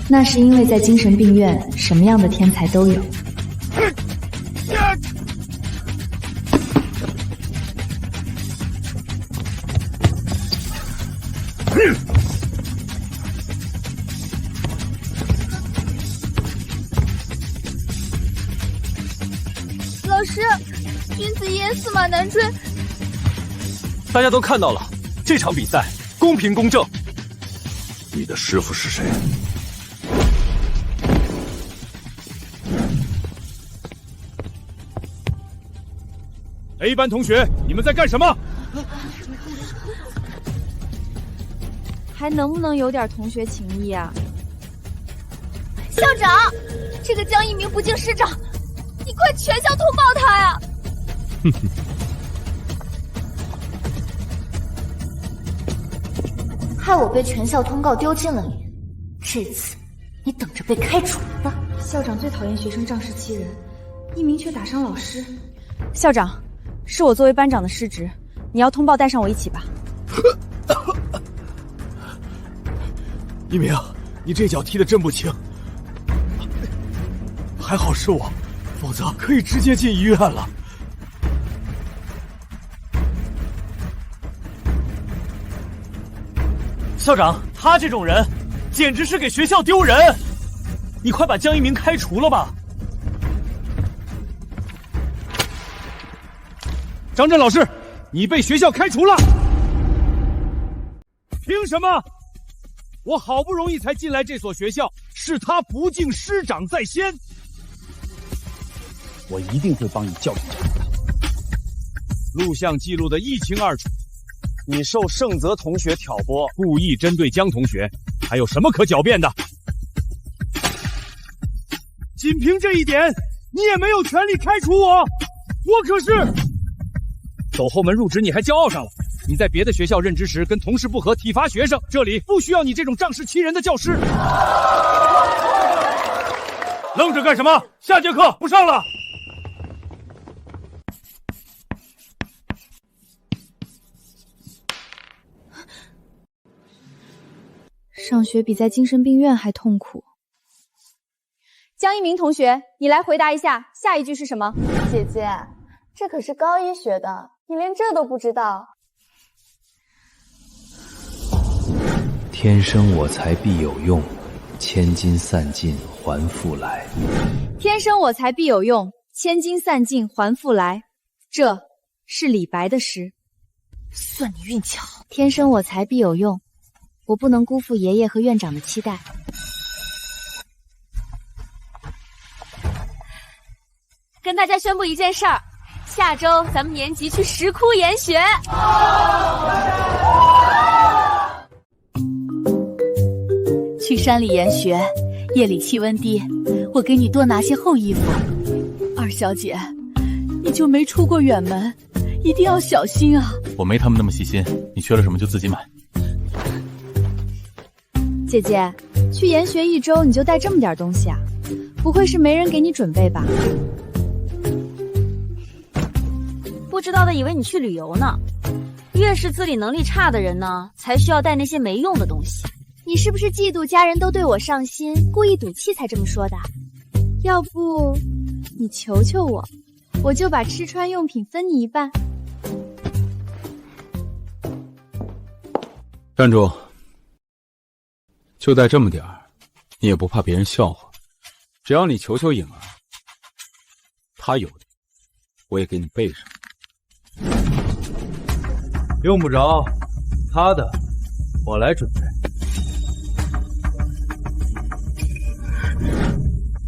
那是因为在精神病院，什么样的天才都有。老师，君子一言，驷马难追。大家都看到了，这场比赛公平公正。你的师傅是谁？A 班同学，你们在干什么？还能不能有点同学情谊啊？校长，这个江一鸣不敬师长，你快全校通报他呀！哼哼。害我被全校通告丢尽了脸，这次你等着被开除吧！校长最讨厌学生仗势欺人，一鸣却打伤老师。校长，是我作为班长的失职，你要通报带上我一起吧。一鸣，你这脚踢得真不轻，还好是我，否则可以直接进医院了。校长，他这种人，简直是给学校丢人！你快把江一鸣开除了吧！张震老师，你被学校开除了。凭什么？我好不容易才进来这所学校，是他不敬师长在先。我一定会帮你教训教训他。录像记录的一清二楚，你受盛泽同学挑拨，故意针对江同学，还有什么可狡辩的？仅凭这一点，你也没有权利开除我。我可是走后门入职，你还骄傲上了。你在别的学校任职时跟同事不和，体罚学生，这里不需要你这种仗势欺人的教师。愣着干什么？下节课不上了。上学比在精神病院还痛苦。江一鸣同学，你来回答一下，下一句是什么？姐姐，这可是高一学的，你连这都不知道。天生我材必有用，千金散尽还复来。天生我材必有用，千金散尽还复来。这是李白的诗。算你运巧。天生我材必有用，我不能辜负爷爷和院长的期待。跟大家宣布一件事儿，下周咱们年级去石窟研学。去山里研学，夜里气温低，我给你多拿些厚衣服。二小姐，你就没出过远门，一定要小心啊！我没他们那么细心，你缺了什么就自己买。姐姐，去研学1周你就带这么点东西啊？不会是没人给你准备吧？不知道的以为你去旅游呢。越是自理能力差的人呢，才需要带那些没用的东西。你是不是嫉妒家人都对我上心，故意赌气才这么说的？要不你求求我，我就把吃穿用品分你一半。站住！就带这么点儿，你也不怕别人笑话？只要你求求颖儿，她有的我也给你备上。用不着，他的我来准备。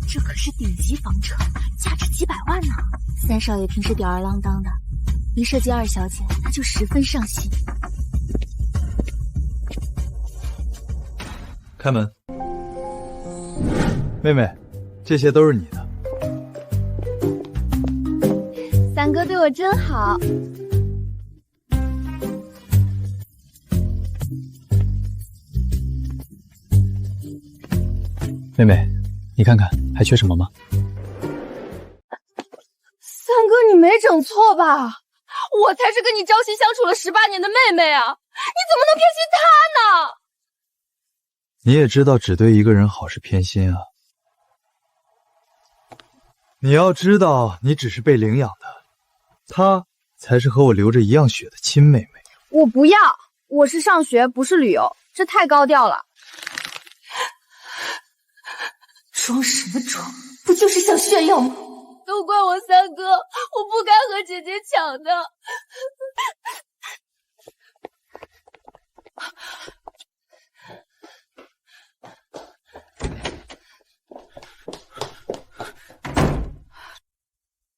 这可是顶级房车，价值几百万呢。三少爷平时吊儿郎当的，一涉及二小姐，他就十分上心。开门，妹妹，这些都是你的。三哥对我真好。妹妹，你看看还缺什么吗？三哥，你没整错吧？我才是跟你朝夕相处了18年的妹妹啊！你怎么能偏心她呢？你也知道只对一个人好是偏心啊。你要知道，你只是被领养的，她才是和我流着一样血的亲妹妹。我不要，我是上学，不是旅游，这太高调了。装什么装？不就是想炫耀吗？都怪我三哥，我不该和姐姐抢的。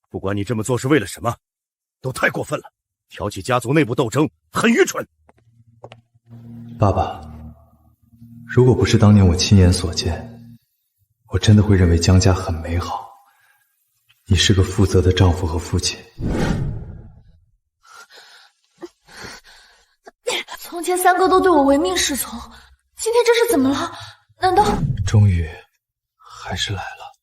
不管你这么做是为了什么，都太过分了，挑起家族内部斗争，很愚蠢。爸爸，如果不是当年我亲眼所见，我真的会认为江家很美好。你是个负责的丈夫和父亲。从前三哥都对我唯命是从，今天这是怎么了？难道……终于还是来了。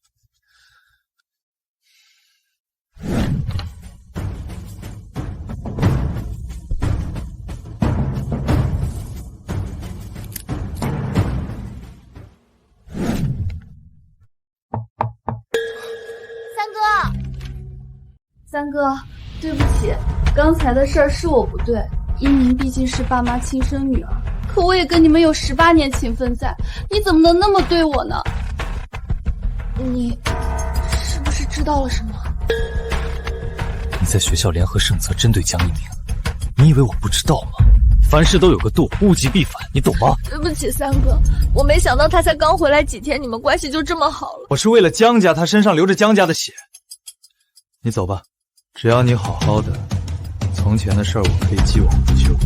哥，三哥，对不起，刚才的事儿是我不对。一鸣毕竟是爸妈亲生女儿，可我也跟你们有18年情分在，你怎么能那么对我呢？你是不是知道了什么？你在学校联合盛泽针对江一鸣，你以为我不知道吗？凡事都有个度，物极必反，你懂吗？对不起，三哥，我没想到他才刚回来几天，你们关系就这么好了。我是为了江家，他身上流着江家的血。你走吧，只要你好好的，从前的事儿我可以既往不咎。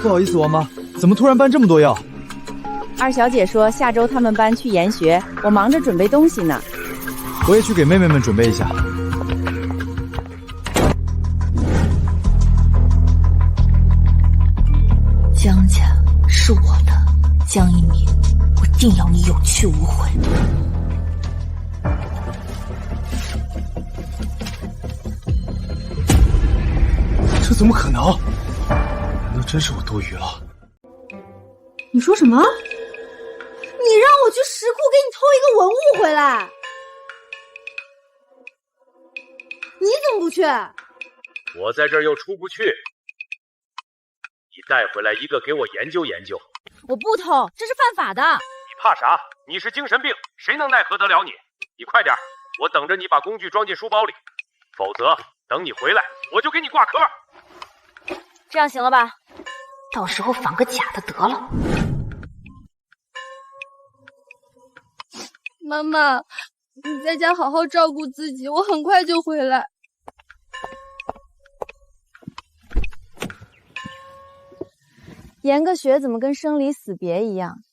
不好意思，王妈，怎么突然搬这么多药？二小姐说下周他们班去研学，我忙着准备东西呢。我也去给妹妹们准备一下。江家是我的，江一鸣，我定要你有去无回。这怎么可能？难道真是我多余了？你说什么？你让我去石库给你偷一个文物回来，你怎么不去？我在这儿又出不去，你带回来一个给我研究研究。我不偷，这是犯法的。你怕啥？你是精神病，谁能奈何得了你？你快点，我等着你把工具装进书包里，否则等你回来，我就给你挂科。这样行了吧？到时候仿个假的得了。妈妈，你在家好好照顾自己，我很快就回来。研个学怎么跟生离死别一样？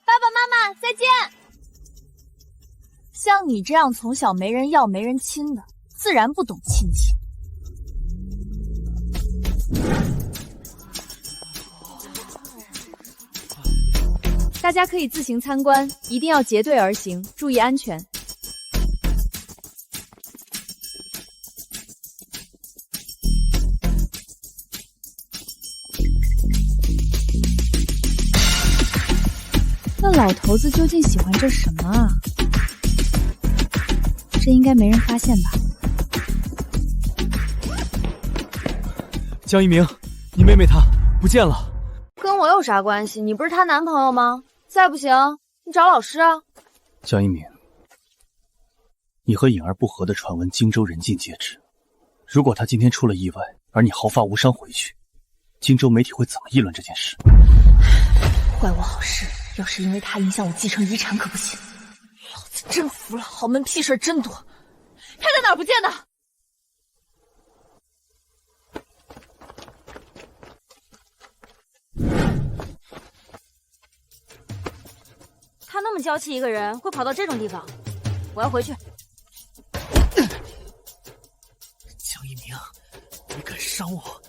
爸爸妈妈再见。像你这样从小没人要没人亲的，自然不懂亲情。大家可以自行参观，一定要结队而行，注意安全。那老头子究竟喜欢这什么啊？这应该没人发现吧？江一鸣，你妹妹她不见了。跟我有啥关系？你不是她男朋友吗？再不行，你找老师啊。江一鸣，你和颖儿不和的传闻，荆州人尽皆知。如果她今天出了意外，而你毫发无伤回去，荆州媒体会怎么议论这件事？怪我好事，要是因为她影响我继承遗产可不行。老子真服了，好门屁事真多。他在哪儿不见的？他那么娇气一个人，会跑到这种地方？我要回去。江一鸣，你敢伤我，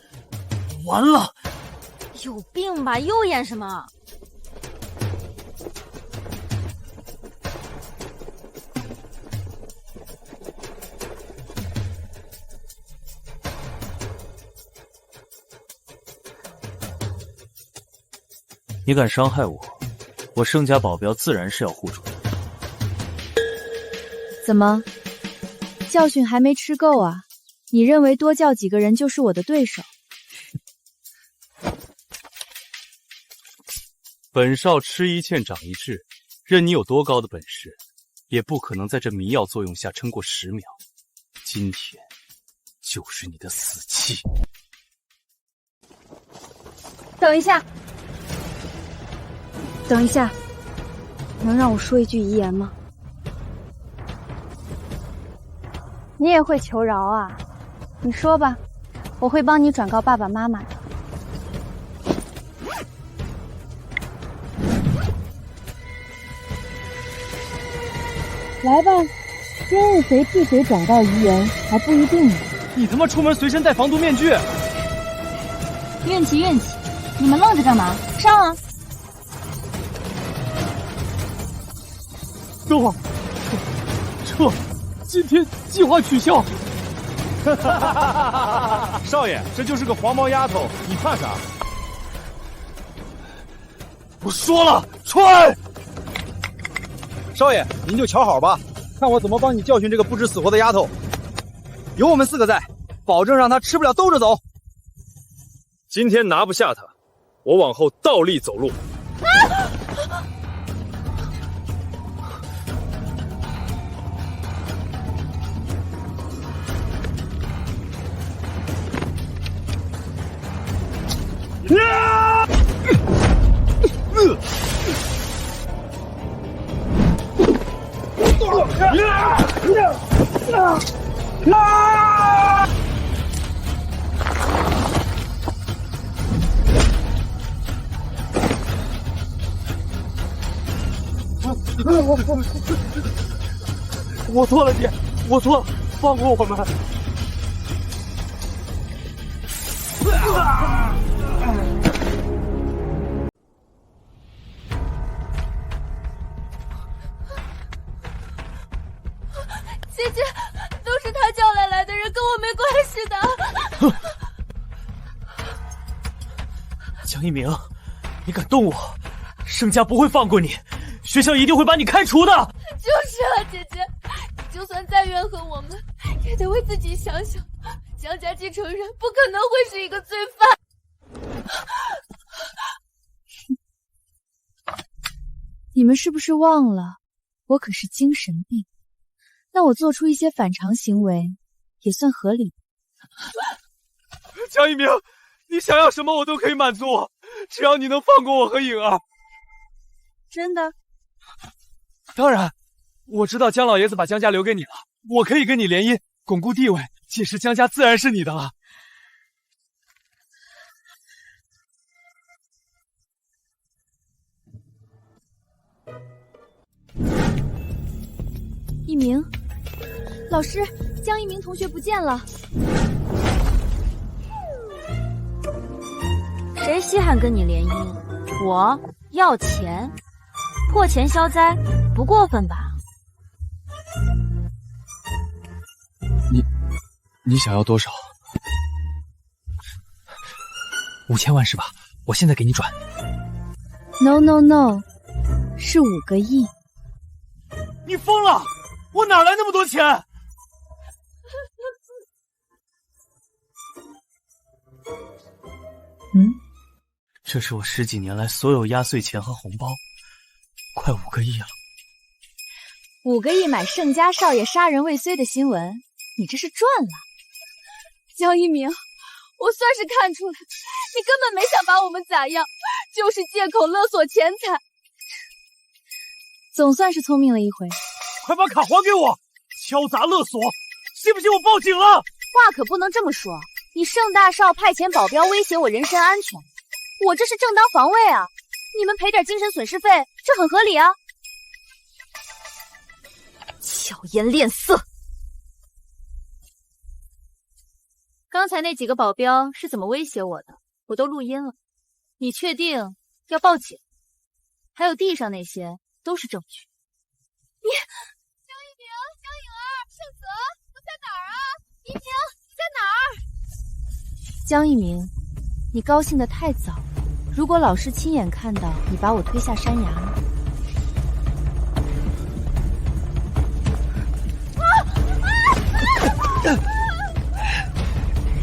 完了！有病吧？又演什么？你敢伤害我，我盛家保镖自然是要护住你。怎么，教训还没吃够啊？你认为多叫几个人就是我的对手？本少吃一堑长一智，任你有多高的本事，也不可能在这迷药作用下撑过10秒。今天就是你的死期。等一下，等一下，能让我说一句遗言吗？你也会求饶啊？你说吧，我会帮你转告爸爸妈妈的。来吧，今日谁替谁转告遗言还不一定呢。你他妈出门随身带防毒面具！运气运气，你们愣着干嘛？上啊！等会儿，撤！今天计划取消。少爷，这就是个黄毛丫头，你怕啥？我说了，穿！少爷，您就瞧好吧，看我怎么帮你教训这个不知死活的丫头。有我们4个在，保证让她吃不了兜着走。今天拿不下她，我往后倒立走路。我错了，姐，我错了，放过我们。姐姐，都是他叫来的人，跟我没关系的。江一鸣，你敢动我，盛家不会放过你，学校一定会把你开除的。就是啊，姐姐，就算再怨恨我们，也得为自己想想。江家继承人不可能会是一个罪犯。你们是不是忘了，我可是精神病？那我做出一些反常行为，也算合理。江一鸣，你想要什么我都可以满足，只要你能放过我和颖儿。真的？当然，我知道江老爷子把江家留给你了，我可以跟你联姻，巩固地位，届时江家自然是你的了。一鸣，老师，江一鸣同学不见了。谁稀罕跟你联姻？我要钱，破钱消灾，不过分吧？你想要多少？5000万是吧？我现在给你转。No No No， 是5个亿。你疯了！我哪来那么多钱？这是我10几年来所有压岁钱和红包，快5个亿了。 5个亿买盛家少爷杀人未遂的新闻，你这是赚了。江一鸣，我算是看出来，你根本没想把我们咋样，就是借口勒索钱财。总算是聪明了一回。快把卡还给我！敲诈勒索，信不信我报警了？话可不能这么说，你盛大少派遣保镖威胁我人身安全，我这是正当防卫啊！你们赔点精神损失费，这很合理啊。 巧言恋色，刚才那几个保镖是怎么威胁我的？我都录音了。你确定要报警？还有地上那些都是证据。你江一鸣、江颖儿、盛泽都在哪儿啊？一鸣，你在哪儿？江一鸣，你高兴得太早。如果老师亲眼看到你把我推下山崖了。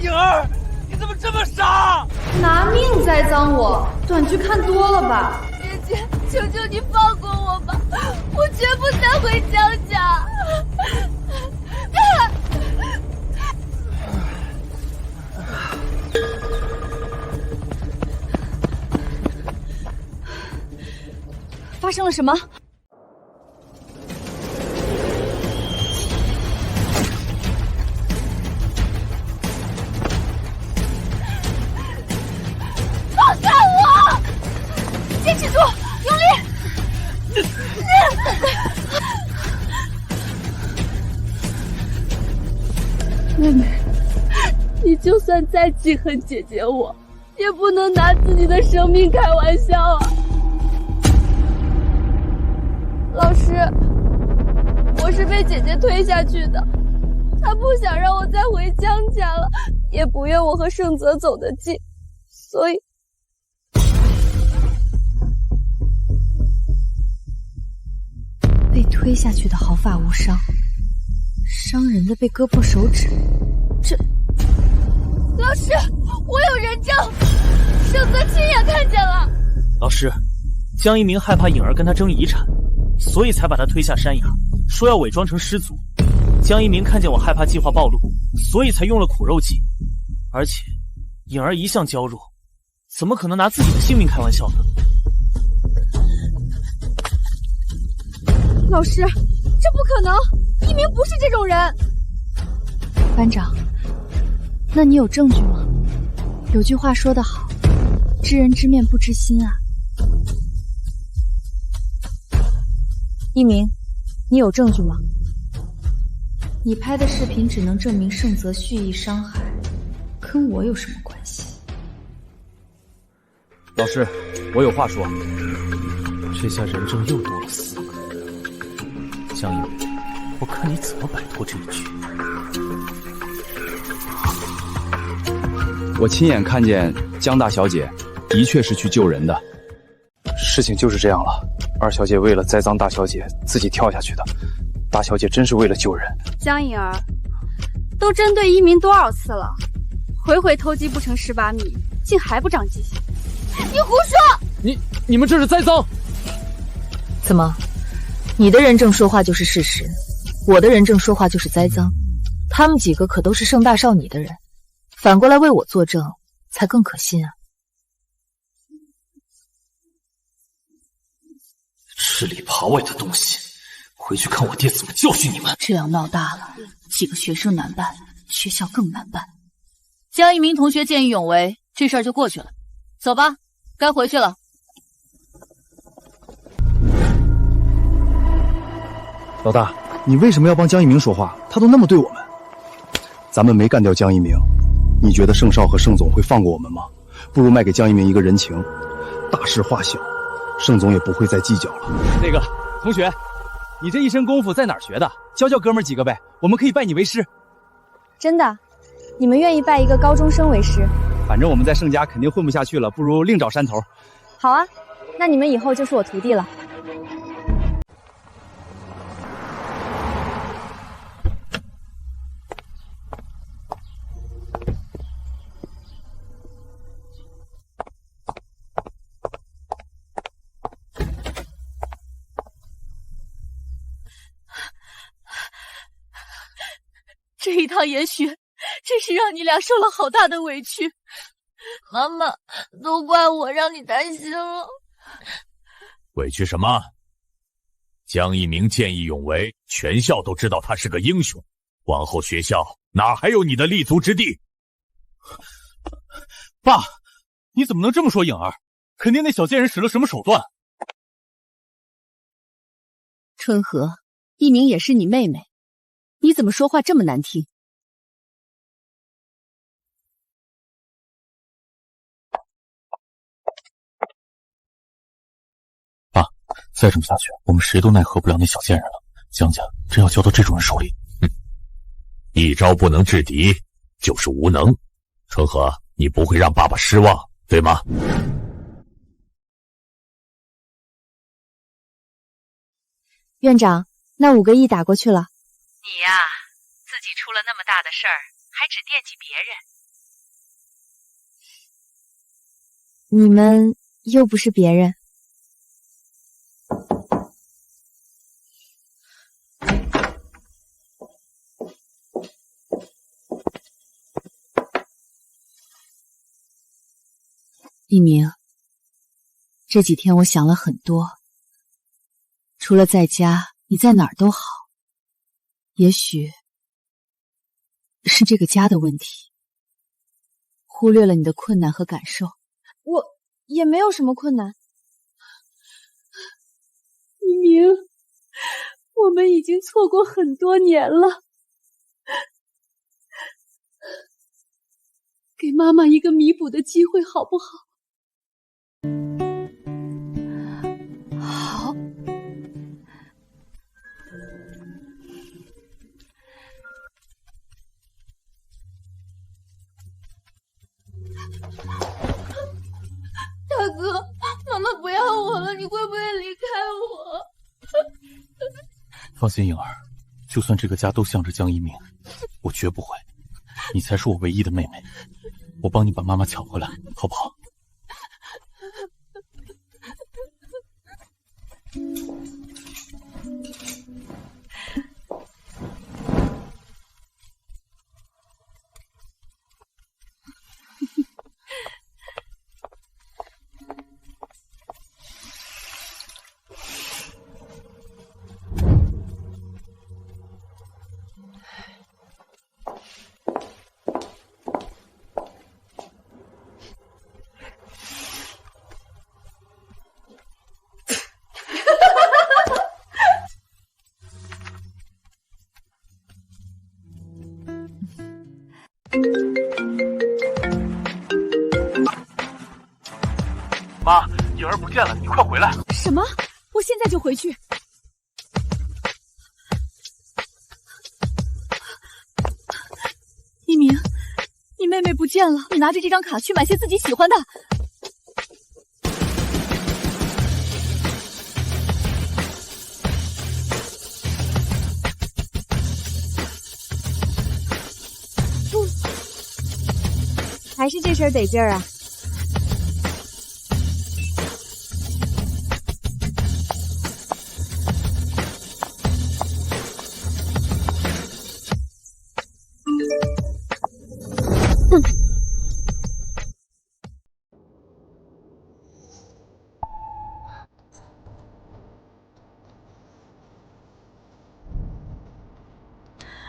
颖儿，你怎么这么傻？拿命栽赃我，短剧看多了吧？姐姐，求求你放过我吧，我绝不再回江家。发生了什么？ 放开我！坚持住，用力！妹妹，你就算再记恨姐姐我，也不能拿自己的生命开玩笑啊！老师，我是被姐姐推下去的，他不想让我再回江家了，也不愿我和盛泽走得近，所以被推下去的毫发无伤，伤人的被割破手指。这，老师，我有人证，盛泽亲眼看见了。老师，江一鸣害怕颖儿跟他争遗产，所以才把他推下山崖，说要伪装成失足。江一鸣看见我害怕计划暴露，所以才用了苦肉计。而且，颖儿一向娇弱，怎么可能拿自己的性命开玩笑呢？老师，这不可能，一鸣不是这种人。班长，那你有证据吗？有句话说得好，知人知面不知心啊。一鸣，你有证据吗？你拍的视频只能证明盛泽蓄意伤害，跟我有什么关系？老师，我有话说。这下人证又多了4个。江一鸣，我看你怎么摆脱这一局。我亲眼看见江大小姐的确是去救人的，事情就是这样了。二小姐为了栽赃大小姐，自己跳下去的。大小姐真是为了救人。江颖儿，都针对一鸣多少次了？回回偷鸡不成蚀把米，竟还不长记性！你胡说！你们这是栽赃！怎么，你的人证说话就是事实，我的人证说话就是栽赃？他们几个可都是盛大少你的人，反过来为我作证才更可信啊！吃里扒外的东西，回去看我爹怎么教训你们！这样闹大了，几个学生难办，学校更难办。江一鸣同学见义勇为，这事儿就过去了。走吧，该回去了。老大，你为什么要帮江一鸣说话？他都那么对我们。咱们没干掉江一鸣，你觉得盛少和盛总会放过我们吗？不如卖给江一鸣一个人情，大事化小，盛总也不会再计较了。那个同学，你这一身功夫在哪儿学的？教教哥们儿几个呗，我们可以拜你为师。真的？你们愿意拜一个高中生为师？反正我们在盛家肯定混不下去了，不如另找山头。好啊，那你们以后就是我徒弟了。这一趟研学，真是让你俩受了好大的委屈。妈妈，都怪我让你担心了。委屈什么？江一鸣见义勇为，全校都知道他是个英雄，往后学校哪还有你的立足之地？爸，你怎么能这么说颖儿？肯定那小贱人使了什么手段。春和，一鸣也是你妹妹，你怎么说话这么难听？爸，再这么下去，我们谁都奈何不了那小贱人了。江家真要交到这种人手里，一招不能制敌，就是无能。春和，你不会让爸爸失望，对吗？院长，那5个亿打过去了。你呀，自己出了那么大的事儿，还只惦记别人。你们又不是别人。一鸣，这几天我想了很多，除了在家，你在哪儿都好。也许是这个家的问题，忽略了你的困难和感受。我也没有什么困难。一鸣，我们已经错过很多年了，给妈妈一个弥补的机会，好不好？好。放心，颖儿，就算这个家都向着江一鸣，我绝不会。你才是我唯一的妹妹，我帮你把妈妈抢回来，好不好？妈，颖儿不见了，你快回来！什么？我现在就回去。一鸣，你妹妹不见了，你拿着这张卡去买些自己喜欢的。还是这身得劲儿啊！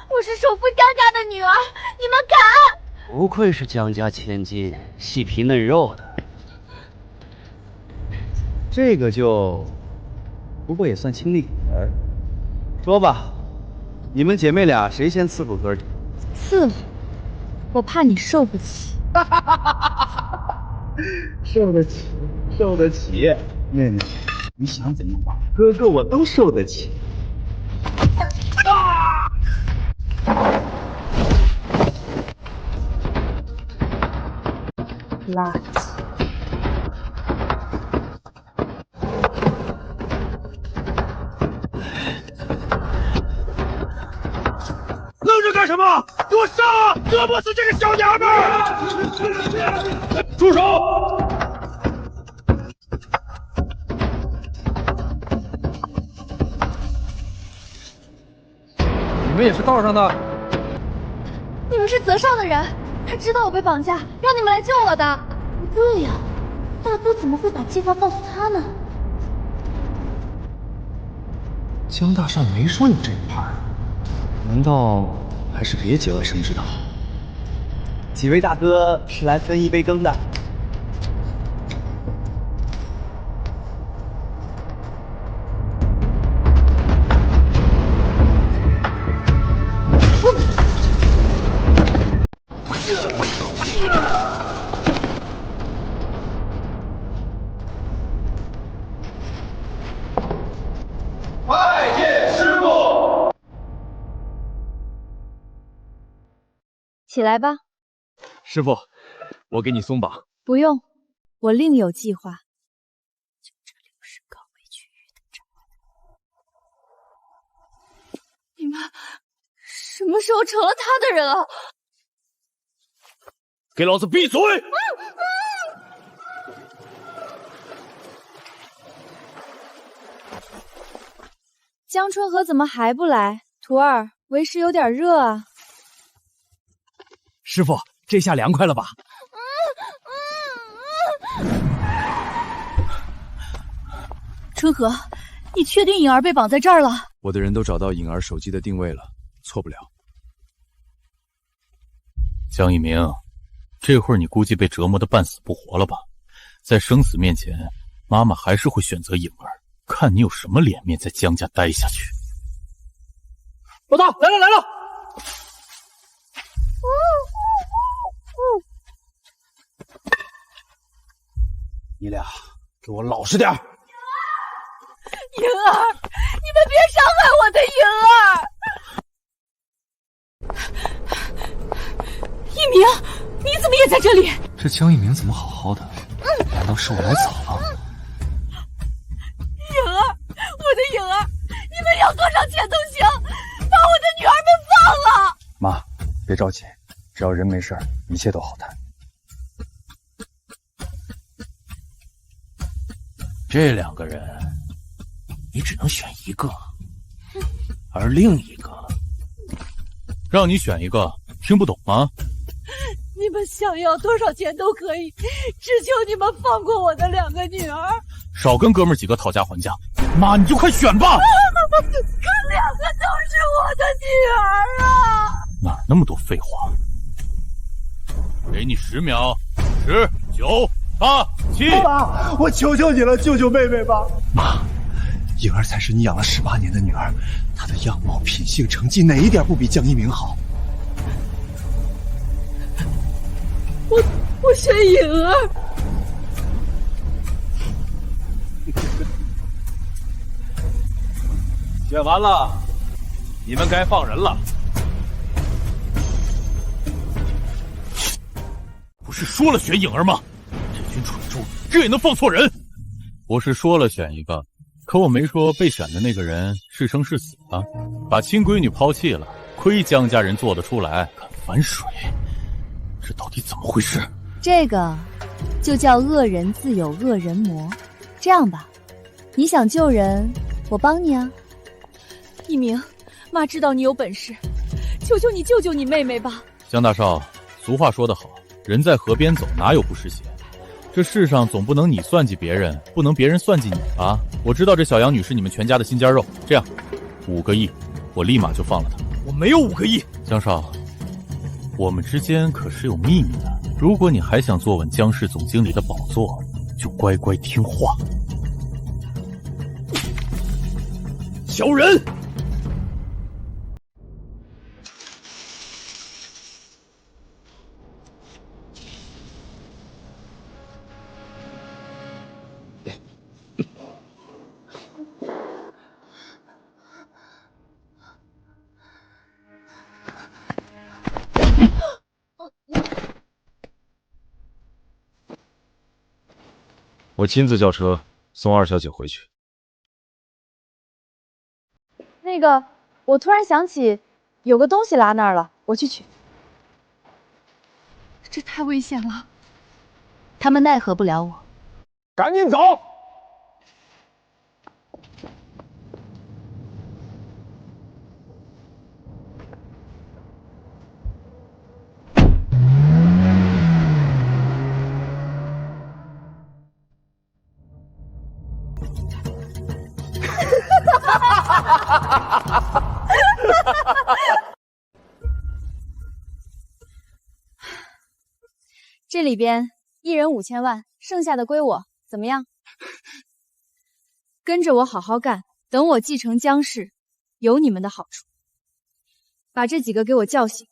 我是首富江家的女儿，你们敢？不愧是江家千金，细皮嫩肉的。这个不过也算亲历儿。说吧，你们姐妹俩谁先伺候哥儿？伺候？我怕你受不起。受得起，受得起。妹妹，你想怎么玩，哥哥我都受得起。垃圾！愣着干什么？给我上啊！折磨死这个小娘们儿！住手！你们也是道上的？你们是泽少的人。他知道我被绑架，让你们来救我的。不对呀，大哥怎么会把计划告诉他呢？江大善没说有这一派，难道还是别节外生枝的好？几位大哥是来分一杯羹的。起来吧，师傅，我给你松绑。不用，我另有计划。就这60个委屈玉的渣男，你们什么时候成了他的人啊？给老子闭嘴！江春河怎么还不来？徒儿，为师有点热啊。师傅，这下凉快了吧？春和，你确定颖儿被绑在这儿了？我的人都找到颖儿手机的定位了，错不了。江一鸣，这会儿你估计被折磨得半死不活了吧？在生死面前，妈妈还是会选择颖儿，看你有什么脸面在江家待下去。老大，来了来了！你俩给我老实点！颖儿，你们别伤害我的颖儿！一鸣，你怎么也在这里？这江一鸣怎么好好的？难道是我来早了？颖儿，我的颖儿，你们要多少钱都别着急，只要人没事，一切都好谈。这2个人，你只能选一个，而另一个，让你选一个，听不懂吗？你们想要多少钱都可以，只求你们放过我的2个女儿。少跟哥们几个讨价还价，妈，你就快选吧！可2个都是我的女儿啊！哪那么多废话？给你10秒，10、9、8、7。爸，我求求你了，救救妹妹吧！妈，颖儿才是你养了18年的女儿，她的样貌、品性、成绩哪一点不比江一鸣好？我选颖儿。选完了，你们该放人了。不是说了选颖儿吗？这群蠢猪，这也能放错人？我是说了选一个，可我没说被选的那个人是生是死啊！把亲闺女抛弃了，亏江家人做得出来，敢反水，这到底怎么回事？这个就叫恶人自有恶人磨。这样吧，你想救人，我帮你啊。一鸣，妈知道你有本事，求求你救救你妹妹吧。江大少，俗话说得好，人在河边走，哪有不湿鞋？这世上总不能你算计别人，不能别人算计你吧？我知道这小杨女是你们全家的心尖肉，这样，5个亿，我立马就放了她。我没有5个亿。江少，我们之间可是有秘密的。如果你还想坐稳江氏总经理的宝座，就乖乖听话。小人！我亲自叫车送2小姐回去。那个，我突然想起有个东西落那儿了，我去取。这太危险了，他们奈何不了我。赶紧走！这里边1人5000万，剩下的归我，怎么样？跟着我好好干，等我继承江氏，有你们的好处。把这几个给我叫醒。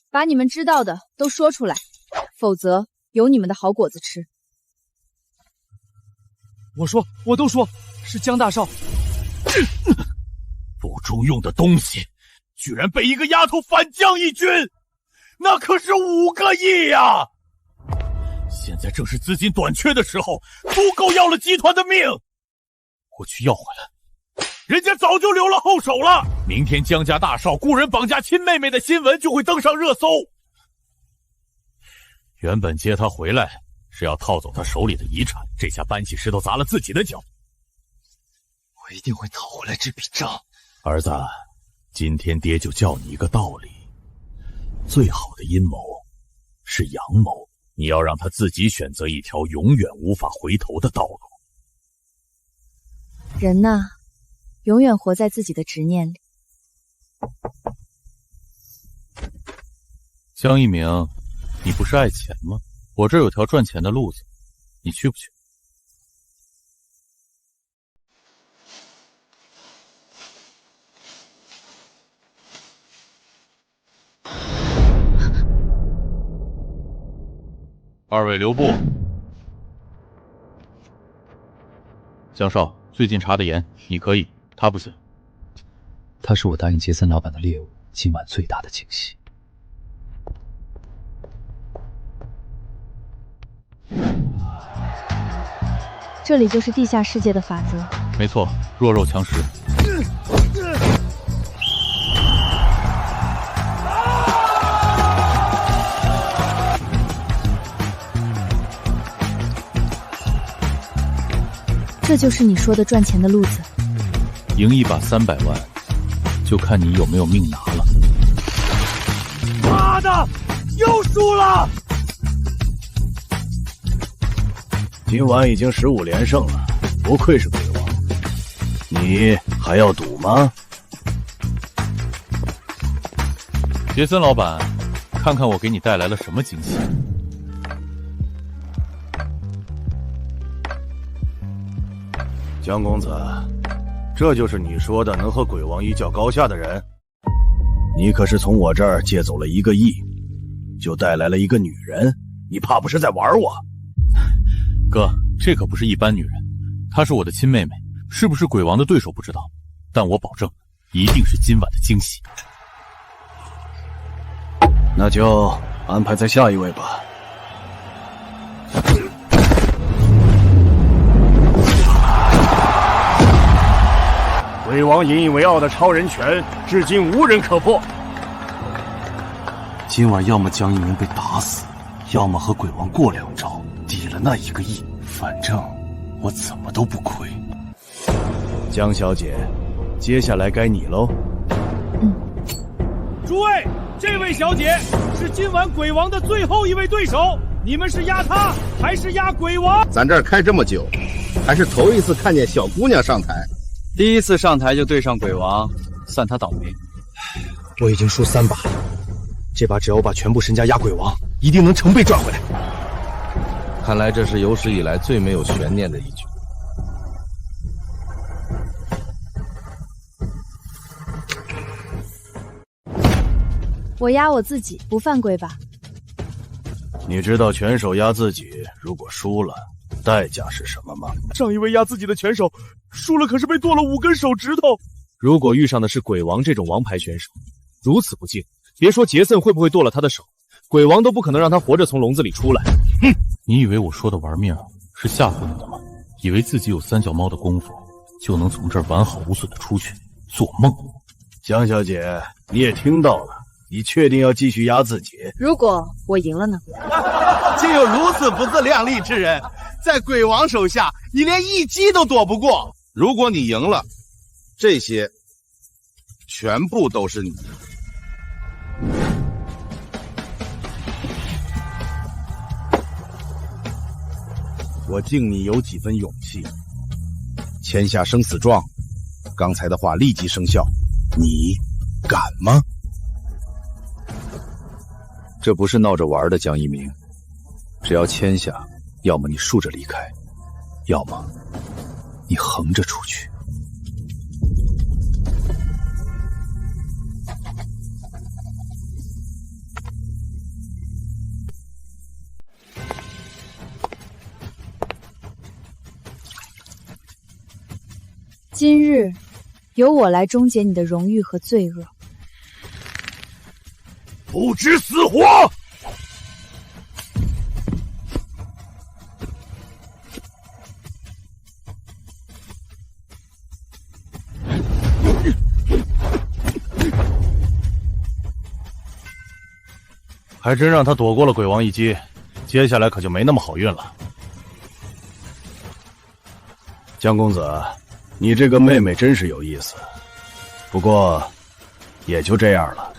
把你们知道的都说出来，否则有你们的好果子吃。我都说，是江大少。不中用的东西，居然被一个丫头反将一军，那可是5个亿呀！现在正是资金短缺的时候，足够要了集团的命。我去要回来，人家早就留了后手了。明天江家大少雇人绑架亲妹妹的新闻就会登上热搜。原本接他回来是要套走他手里的遗产，这下搬起石头砸了自己的脚。我一定会讨回来这笔账。儿子，今天爹就教你一个道理，最好的阴谋是阳谋，你要让他自己选择一条永远无法回头的道路。人呐，永远活在自己的执念里。江一鸣，你不是爱钱吗？我这儿有条赚钱的路子，你去不去？2位留步。江少，最近查得严，你可以，他不行。他是我答应杰森老板的猎物，今晚最大的惊喜。这里就是地下世界的法则。没错，弱肉强食。这就是你说的赚钱的路子。赢一把300万，就看你有没有命拿了。妈的，又输了！今晚已经15连胜了，不愧是鬼王。你还要赌吗？杰森老板，看看我给你带来了什么惊喜。江公子，这就是你说的能和鬼王一较高下的人？你可是从我这儿借走了1个亿，就带来了一个女人，你怕不是在玩我？哥，这可不是一般女人，她是我的亲妹妹，是不是鬼王的对手不知道，但我保证，一定是今晚的惊喜。那就安排在下一位吧。鬼王引以为傲的超人拳，至今无人可破。今晚要么江一鸣被打死，要么和鬼王过2招，抵了那1个亿。反正我怎么都不亏。江小姐，接下来该你喽。诸位，这位小姐是今晚鬼王的最后一位对手，你们是压她还是压鬼王？咱这儿开这么久，还是头一次看见小姑娘上台。第一次上台就对上鬼王，算他倒霉。我已经输3把了，这把只要我把全部身家压鬼王，一定能成倍赚回来。看来这是有史以来最没有悬念的一局。我压我自己，不犯规吧？你知道拳手压自己如果输了代价是什么吗？上一位压自己的拳手输了，可是被剁了5根手指头。如果遇上的是鬼王这种王牌选手，如此不敬，别说杰森会不会剁了他的手，鬼王都不可能让他活着从笼子里出来。哼，你以为我说的玩命是吓唬你的吗？以为自己有3脚猫的功夫就能从这儿完好无损的出去？做梦！江小姐，你也听到了，你确定要继续压自己？如果我赢了呢？竟有如此不自量力之人，在鬼王手下，你连1击都躲不过。如果你赢了，这些全部都是你。我敬你有几分勇气，签下生死状，刚才的话立即生效，你敢吗？这不是闹着玩的，江一鸣。只要签下，要么你竖着离开，要么你横着出去。今日，由我来终结你的荣誉和罪恶。不知死活！还真让他躲过了鬼王1击，接下来可就没那么好运了。江公子，你这个妹妹真是有意思，不过也就这样了。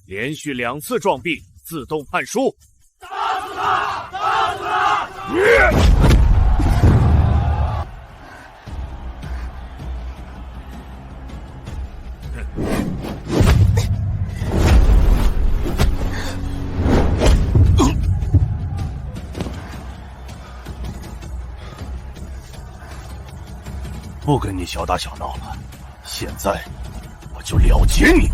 连续2次撞壁，自动判输。打死他！打死他！不跟你小打小闹了，现在我就了结你。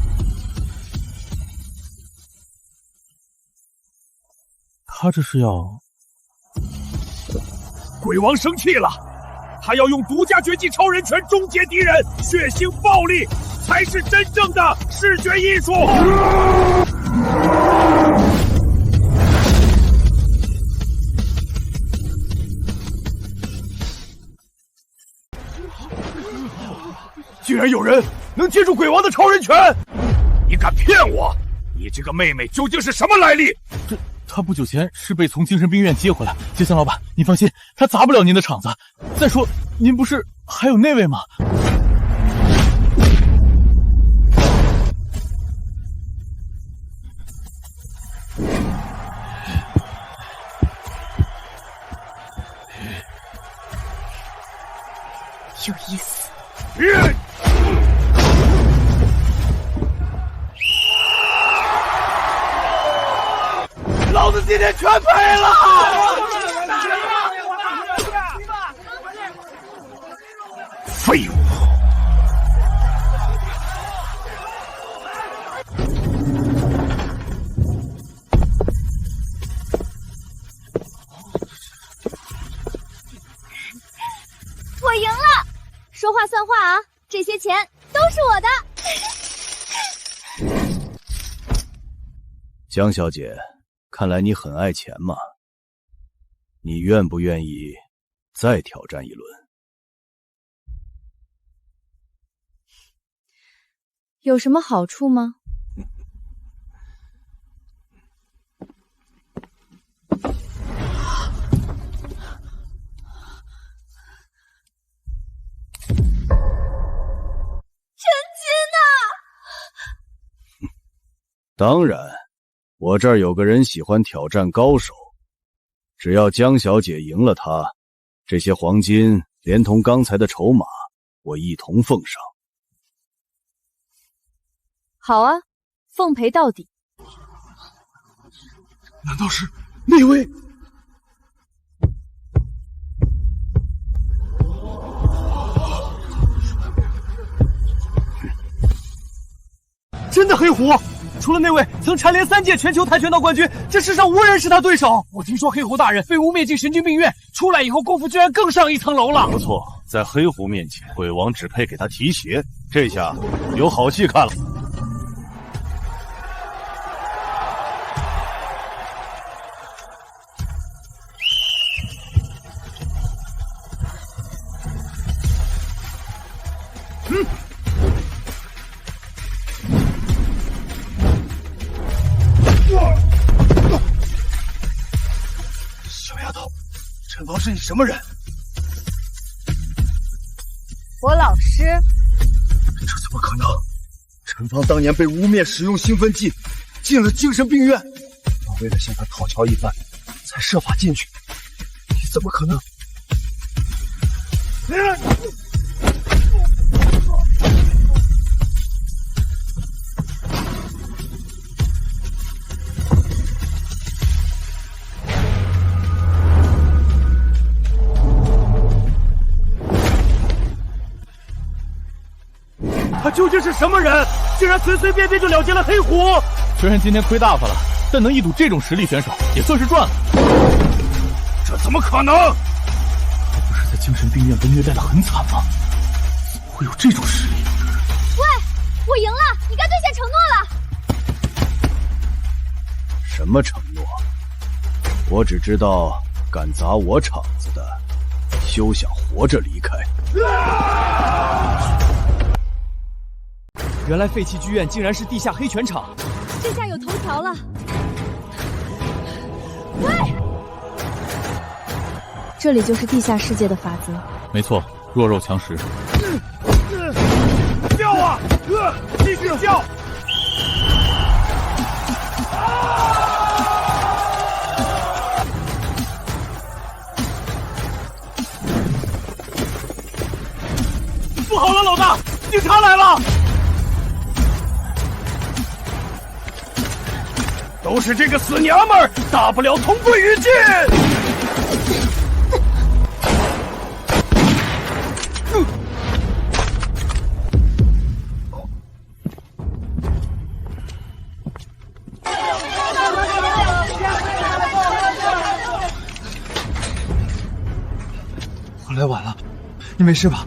他这是要……鬼王生气了，他要用独家绝技超人拳终结敌人，血腥暴力才是真正的视觉艺术。居然有人能接住鬼王的超人拳！你敢骗我？你这个妹妹究竟是什么来历？她不久前是被从精神病院接回来。杰森老板，你放心，她砸不了您的场子。再说，您不是还有那位吗？有意思。老子今天全赔了！废物！我赢了！说话算话啊！这些钱都是我的。江小姐，看来你很爱钱嘛。你愿不愿意再挑战一轮？有什么好处吗？当然，我这儿有个人喜欢挑战高手，只要江小姐赢了他，这些黄金连同刚才的筹码，我一同奉上。好啊，奉陪到底。难道是那位？真的黑虎！除了那位曾蝉联3届全球跆拳道冠军，这世上无人是他对手。我听说黑虎大人被污蔑进神经病院，出来以后功夫居然更上一层楼了。不错，在黑虎面前，鬼王只配给他提鞋，这下有好戏看了。小丫头，陈芳是你什么人？我老师。这怎么可能？陈芳当年被污蔑使用兴奋剂，进了精神病院。我为了向他讨教一番，才设法进去。你怎么可能？他究竟是什么人？竟然随随便便就了结了黑虎！虽然今天亏大发了，但能一睹这种实力选手，也算是赚了。这怎么可能？他不是在精神病院被虐待得很惨吗？怎么会有这种实力？喂，我赢了，你该兑现承诺了。什么承诺？我只知道，敢砸我场子的，休想活着离开。原来废弃剧院竟然是地下黑拳场，这下有头条了。喂，这里就是地下世界的法则。没错，弱肉强食。叫啊！继续叫！不好了，老大，警察来了！都是这个死娘们儿，大不了同归于尽。我来晚了，你没事吧？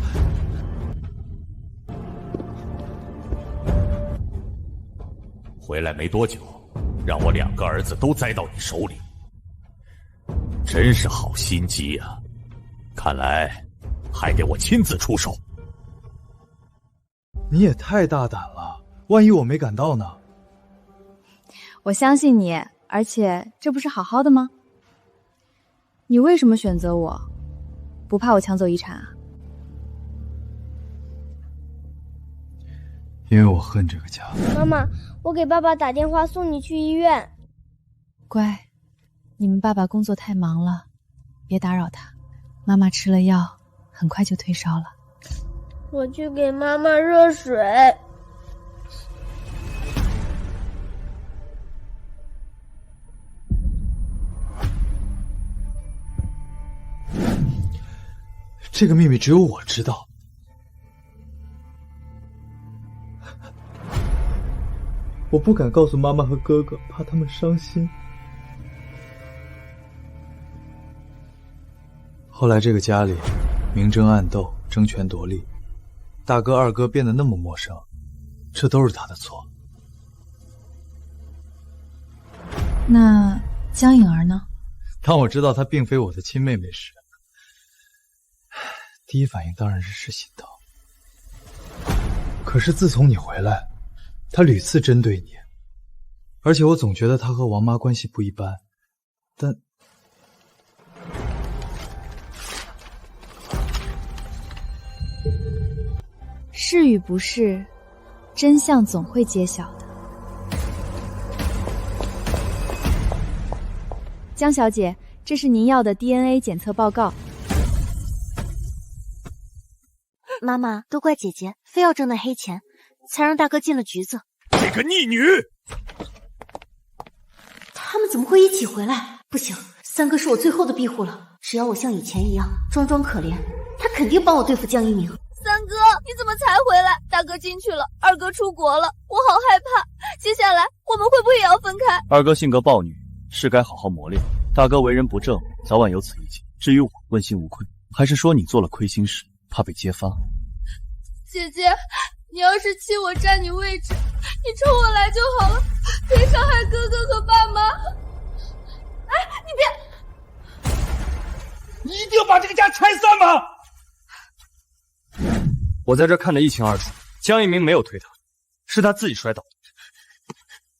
回来没多久，让我2个儿子都栽到你手里，真是好心机呀！看来还得我亲自出手。你也太大胆了，万一我没赶到呢？我相信你，而且这不是好好的吗？你为什么选择我？不怕我抢走遗产啊？因为我恨这个家。妈妈，我给爸爸打电话送你去医院。乖，你们爸爸工作太忙了，别打扰他。妈妈吃了药，很快就退烧了。我去给妈妈热水。这个秘密只有我知道。我不敢告诉妈妈和哥哥，怕他们伤心。后来这个家里明争暗斗，争权夺利，大哥二哥变得那么陌生，这都是他的错。那江颖儿呢？当我知道她并非我的亲妹妹时，第一反应当然是心疼。可是自从你回来，她屡次针对你，而且我总觉得她和王妈关系不一般，但是与不是，真相总会揭晓的。江小姐，这是您要的 DNA 检测报告。妈妈，都怪姐姐，非要挣那黑钱，才让大哥进了局子。这个逆女！他们怎么会一起回来？不行，三哥是我最后的庇护了。只要我像以前一样装装可怜，他肯定帮我对付江一鸣。三哥，你怎么才回来？大哥进去了，二哥出国了，我好害怕。接下来我们会不会也要分开？二哥性格暴虐，是该好好磨练。大哥为人不正，早晚有此一劫。至于我，问心无愧。还是说你做了亏心事，怕被揭发？姐姐，你要是气我占你位置，你冲我来就好了，别伤害哥哥和爸妈。哎，你别！你一定要把这个家拆散吗？我在这看得一清二楚，江一鸣没有推他，是他自己摔倒的。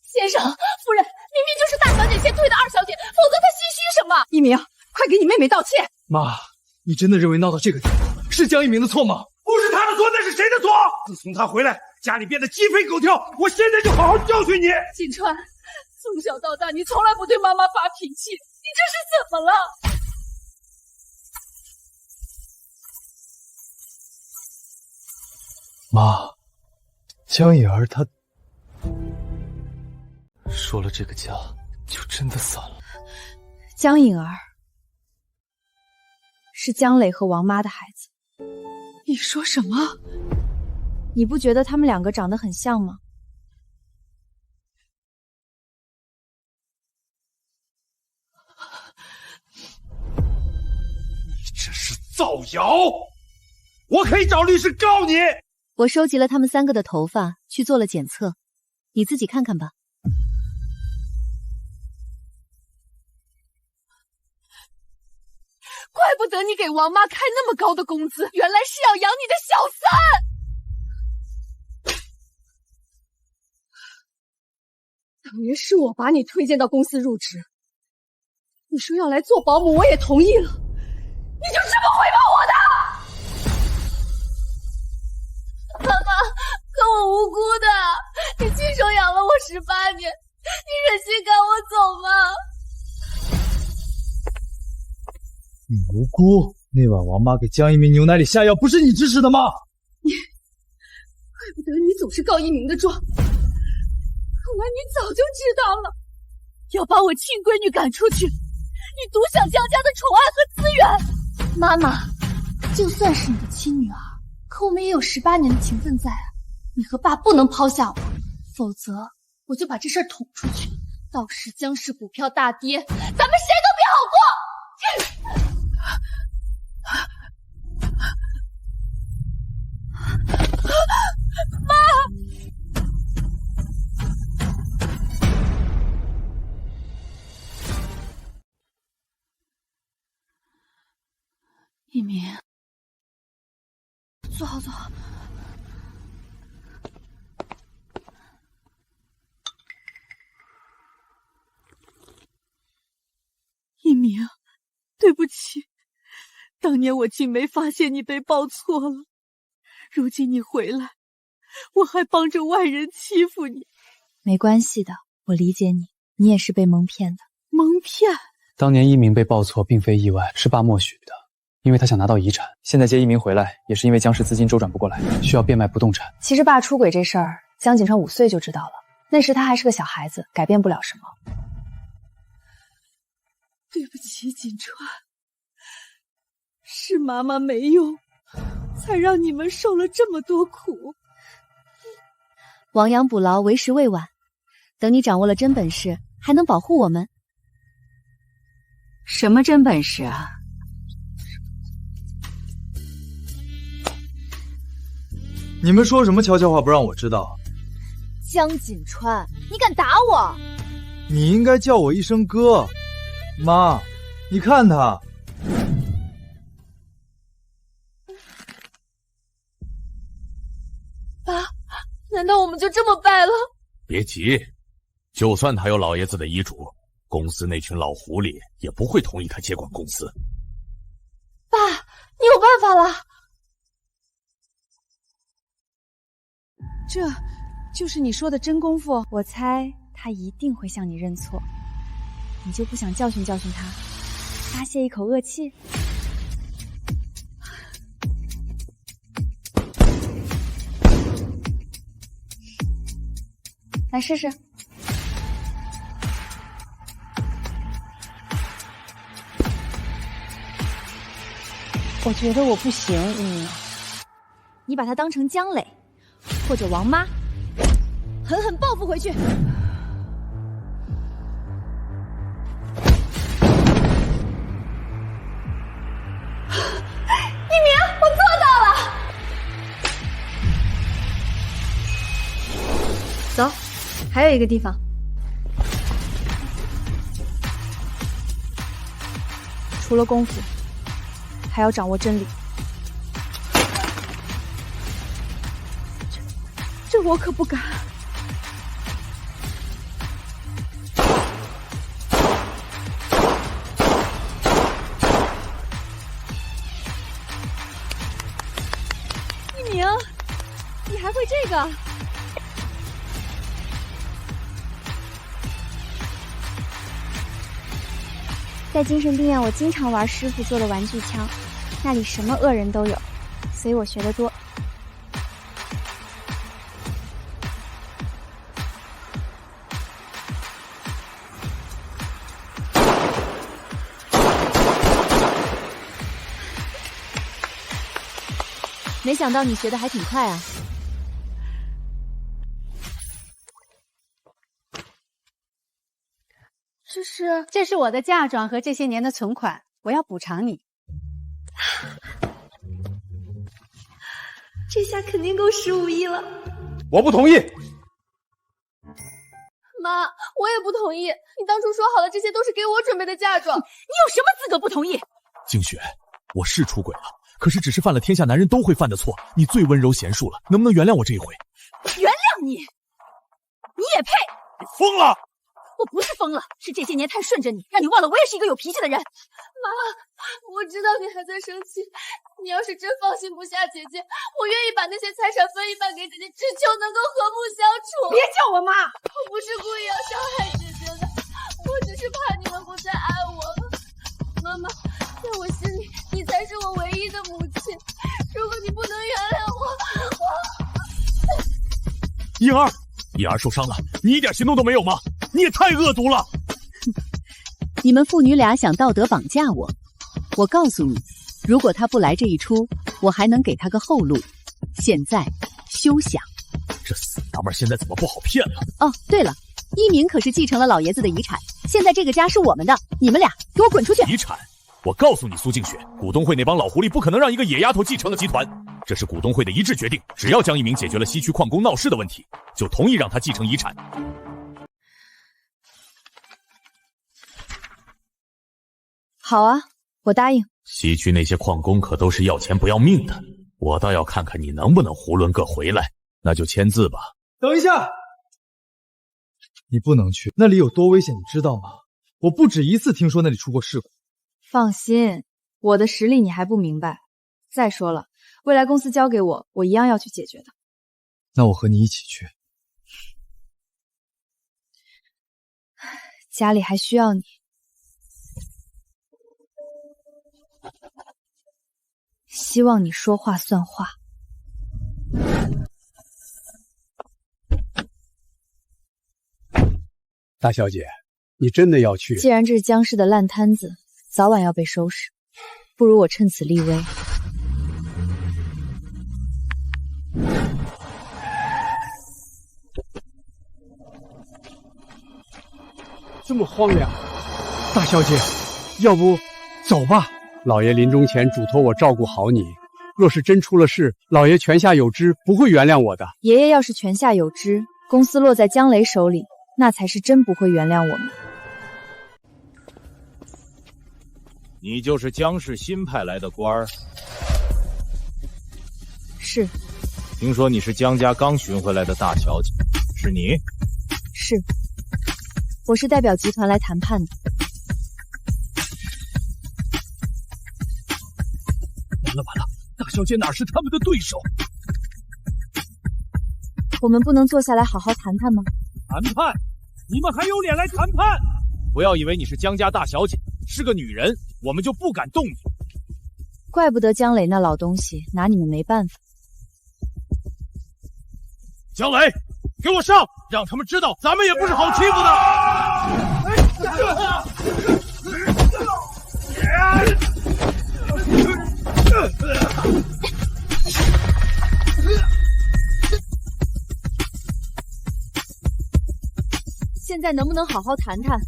先生，夫人，明明就是大小姐先推的二小姐，否则她心虚什么？一鸣，快给你妹妹道歉！妈，你真的认为闹到这个地步是江一鸣的错吗？不是他的错，那是谁的错？自从他回来，家里变得鸡飞狗跳，我现在就好好教训你。锦川，从小到大你从来不对妈妈发脾气，你这是怎么了？妈，江颖儿她说了，这个家就真的散了。江颖儿是江磊和王妈的孩子。你说什么？你不觉得他们两个长得很像吗？你这是造谣！我可以找律师告你。我收集了他们三个的头发，去做了检测，你自己看看吧。怪不得你给王妈开那么高的工资，原来是要养你的小三。等于是我把你推荐到公司入职，你说要来做保姆，我也同意了，你就这么回报我的？妈妈，可我无辜的，你亲手养了我18年，你忍心赶我走吗？你无辜？那晚王妈给江一鸣牛奶里下药，不是你指使的吗？怪不得你总是告一鸣的状，看来你早就知道了，要把我亲闺女赶出去，你独享江家的宠爱和资源。妈妈，就算是你的亲女儿，可我们也有18年的情分在啊！你和爸不能抛下我，否则我就把这事儿捅出去，到时江氏股票大跌，咱们谁都别好过。一鸣，坐好坐好。一鸣，对不起，当年我竟没发现你被抱错了，如今你回来，我还帮着外人欺负你。没关系的，我理解你，你也是被蒙骗的。蒙骗？当年一鸣被抱错并非意外，是爸默许的，因为他想拿到遗产。现在接一鸣回来，也是因为江氏资金周转不过来，需要变卖不动产。其实爸出轨这事儿，江景川5岁就知道了，那时他还是个小孩子，改变不了什么。对不起，锦川，是妈妈没用，才让你们受了这么多苦。亡羊补牢，为时未晚。等你掌握了真本事，还能保护我们。什么真本事啊？你们说什么悄悄话不让我知道？江锦川，你敢打我？你应该叫我一声哥。妈，你看他。爸，难道我们就这么败了？别急，就算他有老爷子的遗嘱，公司那群老狐狸也不会同意他接管公司。爸，你有办法了？这就是你说的真功夫？我猜他一定会向你认错。你就不想教训教训他，发泄一口恶气？来试试。我觉得我不行，你把他当成江磊或者王妈，狠狠报复回去。走，还有一个地方。除了功夫，还要掌握真理。这我可不敢。一鸣，你还会这个？在精神病院，我经常玩师傅做的玩具枪，那里什么恶人都有，所以我学得多。没想到你学得还挺快啊！这是我的嫁妆和这些年的存款，我要补偿你。这下肯定够15亿了。我不同意。妈，我也不同意。你当初说好了，这些都是给我准备的嫁妆，你有什么资格不同意？静雪，我是出轨了，可是只是犯了天下男人都会犯的错，你最温柔贤淑了，能不能原谅我这一回？原谅你？你也配？你疯了！我不是疯了，是这些年太顺着你，让你忘了我也是一个有脾气的人。妈，我知道你还在生气，你要是真放心不下姐姐，我愿意把那些财产分一半给姐姐，只求能够和睦相处。别叫我妈！我不是故意要伤害姐姐的，我只是怕你们不再爱我了。妈妈，在我心里，你才是我唯一的母亲。如果你不能原谅我，颖儿受伤了，你一点行动都没有吗？你也太恶毒了！你们父女俩想道德绑架我，我告诉你，如果他不来这一出，我还能给他个后路。现在休想！这死娘们现在怎么不好骗了？哦，对了，一鸣可是继承了老爷子的遗产，现在这个家是我们的，你们俩给我滚出去！遗产？我告诉你，苏静雪，股东会那帮老狐狸不可能让一个野丫头继承了集团，这是股东会的一致决定。只要江一鸣解决了西区矿工闹事的问题，就同意让他继承遗产。好啊，我答应。西区那些矿工可都是要钱不要命的，我倒要看看你能不能囫囵个回来。那就签字吧。等一下，你不能去，那里有多危险，你知道吗？我不止一次听说那里出过事故。放心，我的实力你还不明白。再说了，未来公司交给我，我一样要去解决的。那我和你一起去。家里还需要你。希望你说话算话。大小姐，你真的要去？既然这是江氏的烂摊子，早晚要被收拾，不如我趁此立威。这么荒凉，大小姐，要不走吧？老爷临终前嘱托我照顾好你，若是真出了事，老爷泉下有知，不会原谅我的。爷爷要是泉下有知，公司落在江雷手里，那才是真不会原谅我们。你就是江氏新派来的官儿？是。听说你是江家刚寻回来的大小姐，是你？是。我是代表集团来谈判的。完了完了，大小姐哪是他们的对手？我们不能坐下来好好谈谈吗？谈判？你们还有脸来谈判？不要以为你是江家大小姐，是个女人，我们就不敢动你。怪不得江磊那老东西拿你们没办法。江磊，给我上，让他们知道咱们也不是好欺负的。现在能不能好好谈谈？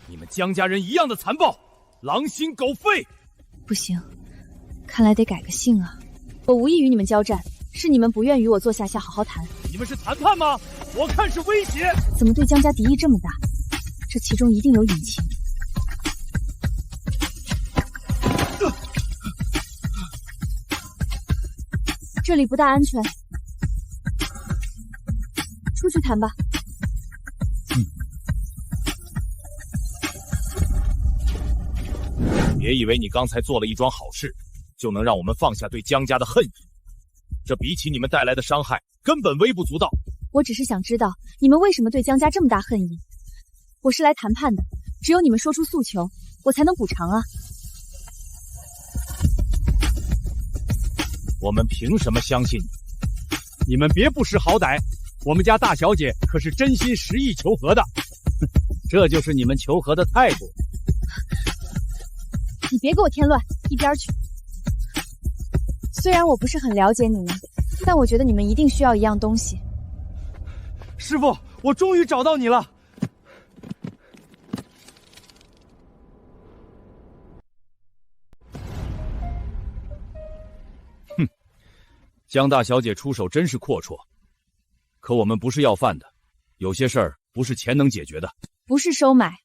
你们江家人一样的残暴，狼心狗肺。不行，看来得改个姓啊！我无意与你们交战，是你们不愿与我坐下好好谈。你们是谈判吗？我看是威胁。怎么对江家敌意这么大？这其中一定有隐情。这里不大安全，出去谈吧。别以为你刚才做了一桩好事，就能让我们放下对江家的恨意。这比起你们带来的伤害，根本微不足道。我只是想知道，你们为什么对江家这么大恨意？我是来谈判的，只有你们说出诉求，我才能补偿啊。我们凭什么相信你？你们别不识好歹，我们家大小姐可是真心实意求和的，这就是你们求和的态度。你别给我添乱，一边去。虽然我不是很了解你们，但我觉得你们一定需要一样东西。师傅，我终于找到你了。哼，江大小姐出手真是阔绰，可我们不是要饭的，有些事儿不是钱能解决的。不是收买，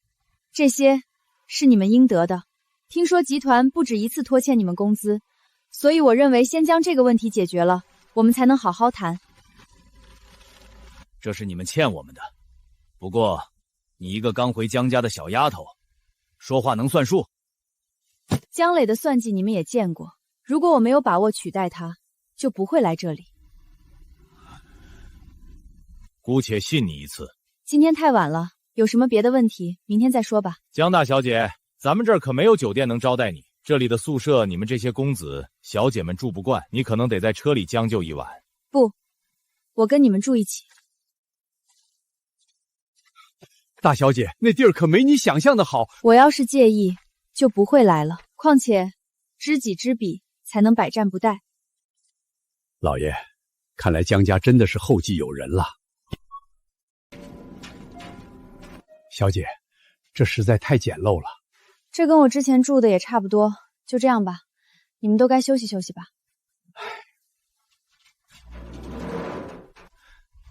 这些是你们应得的。听说集团不止一次拖欠你们工资，所以我认为先将这个问题解决了，我们才能好好谈。这是你们欠我们的，不过你一个刚回江家的小丫头，说话能算数？江磊的算计你们也见过，如果我没有把握取代他，就不会来这里。姑且信你一次。今天太晚了，有什么别的问题，明天再说吧。江大小姐，咱们这儿可没有酒店能招待你，这里的宿舍你们这些公子小姐们住不惯，你可能得在车里将就一晚。不，我跟你们住一起。大小姐，那地儿可没你想象的好。我要是介意，就不会来了。况且，知己知彼，才能百战不殆。老爷，看来江家真的是后继有人了。小姐，这实在太简陋了。这跟我之前住的也差不多，就这样吧。你们都该休息休息吧。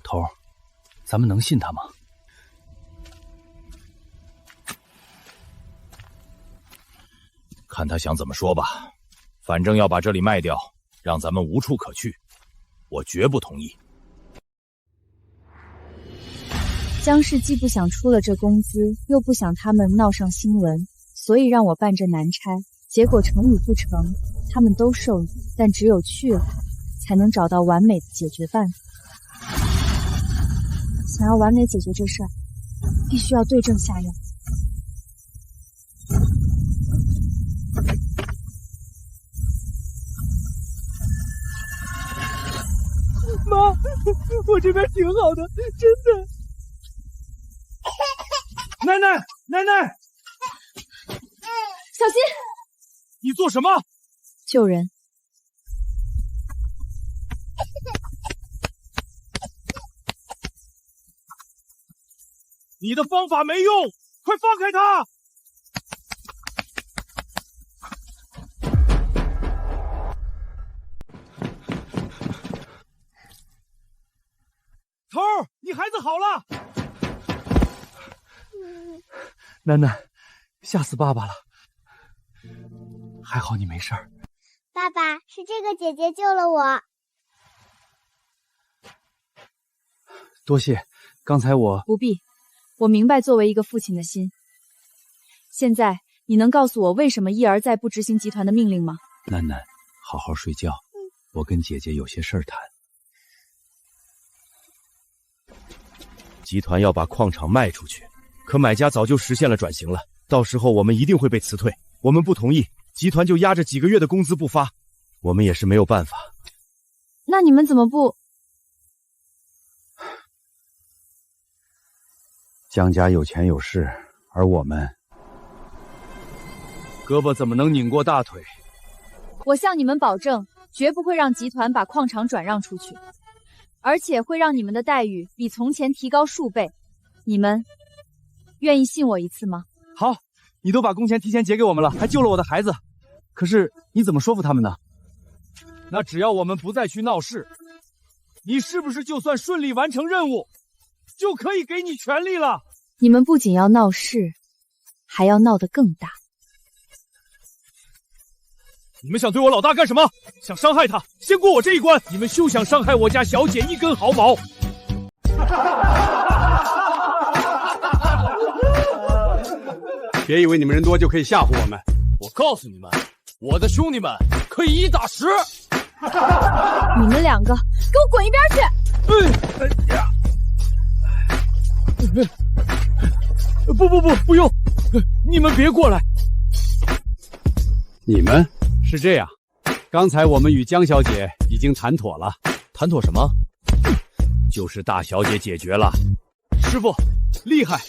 头儿，咱们能信他吗？看他想怎么说吧。反正要把这里卖掉，让咱们无处可去，我绝不同意。江氏既不想出了这工资，又不想他们闹上新闻，所以让我办这难差。结果成与不成，他们都受益，但只有去了，才能找到完美的解决办法。想要完美解决这事儿，必须要对症下药。妈，我这边挺好的，真的。奶奶，奶奶，小心！你做什么？救人。你的方法没用，快放开他！头儿，你孩子好了。楠楠，吓死爸爸了，还好你没事儿。爸爸，是这个姐姐救了我。多谢，刚才我……不必，我明白作为一个父亲的心。现在你能告诉我为什么一而再不执行集团的命令吗？楠楠，好好睡觉，我跟姐姐有些事儿谈。集团要把矿场卖出去，可买家早就实现了转型了，到时候我们一定会被辞退。我们不同意，集团就压着几个月的工资不发，我们也是没有办法。那你们怎么不……江家有钱有势，而我们胳膊怎么能拧过大腿？我向你们保证，绝不会让集团把矿场转让出去，而且会让你们的待遇比从前提高数倍。你们愿意信我一次吗？好，你都把工钱提前结给我们了，还救了我的孩子。可是你怎么说服他们呢？那只要我们不再去闹事，你是不是就算顺利完成任务，就可以给你权利了？你们不仅要闹事，还要闹得更大。你们想对我老大干什么？想伤害他，先过我这一关。你们休想伤害我家小姐一根毫毛！别以为你们人多就可以吓唬我们。我告诉你们，我的兄弟们可以1打10。你们两个给我滚一边去！不用，你们别过来。你们是这样，刚才我们与江小姐已经谈妥了。谈妥什么？就是大小姐解决了。师傅，厉害！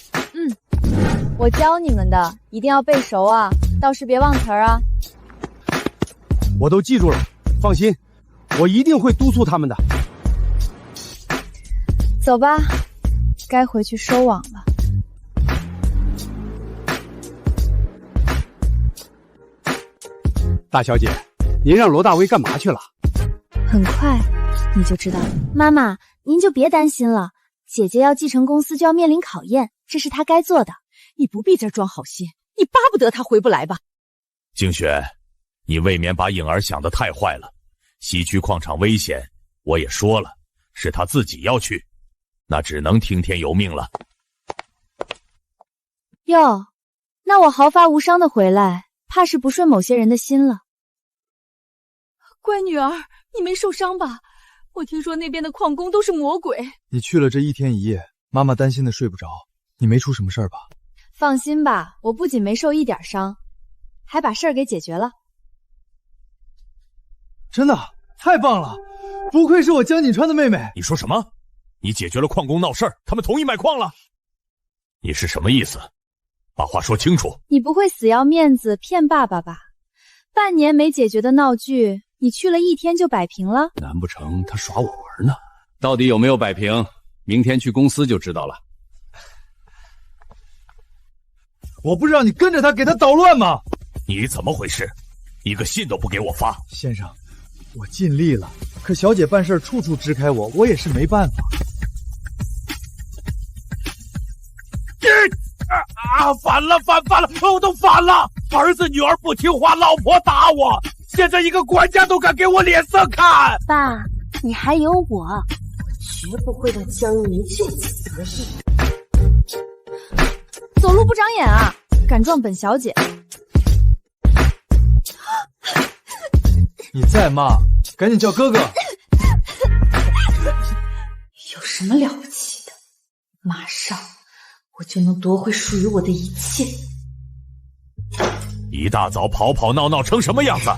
我教你们的，一定要背熟啊，到时别忘词儿啊。我都记住了，放心，我一定会督促他们的。走吧，该回去收网了。大小姐，您让罗大威干嘛去了？很快你就知道了。妈妈，您就别担心了，姐姐要继承公司就要面临考验，这是她该做的。你不必再装好心，你巴不得她回不来吧？静雪，你未免把颖儿想得太坏了。西区矿场危险，我也说了，是她自己要去，那只能听天由命了。哟，那我毫发无伤的回来，怕是不顺某些人的心了。乖女儿，你没受伤吧？我听说那边的矿工都是魔鬼。你去了这1天1夜，妈妈担心的睡不着。你没出什么事儿吧？放心吧，我不仅没受一点伤，还把事儿给解决了。真的，太棒了！不愧是我江锦川的妹妹。你说什么？你解决了矿工闹事儿，他们同意买矿了？你是什么意思？把话说清楚。你不会死要面子骗爸爸吧？半年没解决的闹剧，你去了1天就摆平了？难不成他耍我玩呢？到底有没有摆平，明天去公司就知道了。我不是让你跟着他给他捣乱吗？你怎么回事？一个信都不给我发。先生，我尽力了，可小姐办事处处支开我，我也是没办法。反了，我都反了！儿子女儿不听话，老婆打我，现在一个管家都敢给我脸色看。爸，你还有我，绝不会让江一鸣就此得意。走路不长眼啊！敢撞本小姐！你再骂，赶紧叫哥哥。有什么了不起的？马上我就能夺回属于我的一切。一大早跑跑闹闹成什么样子？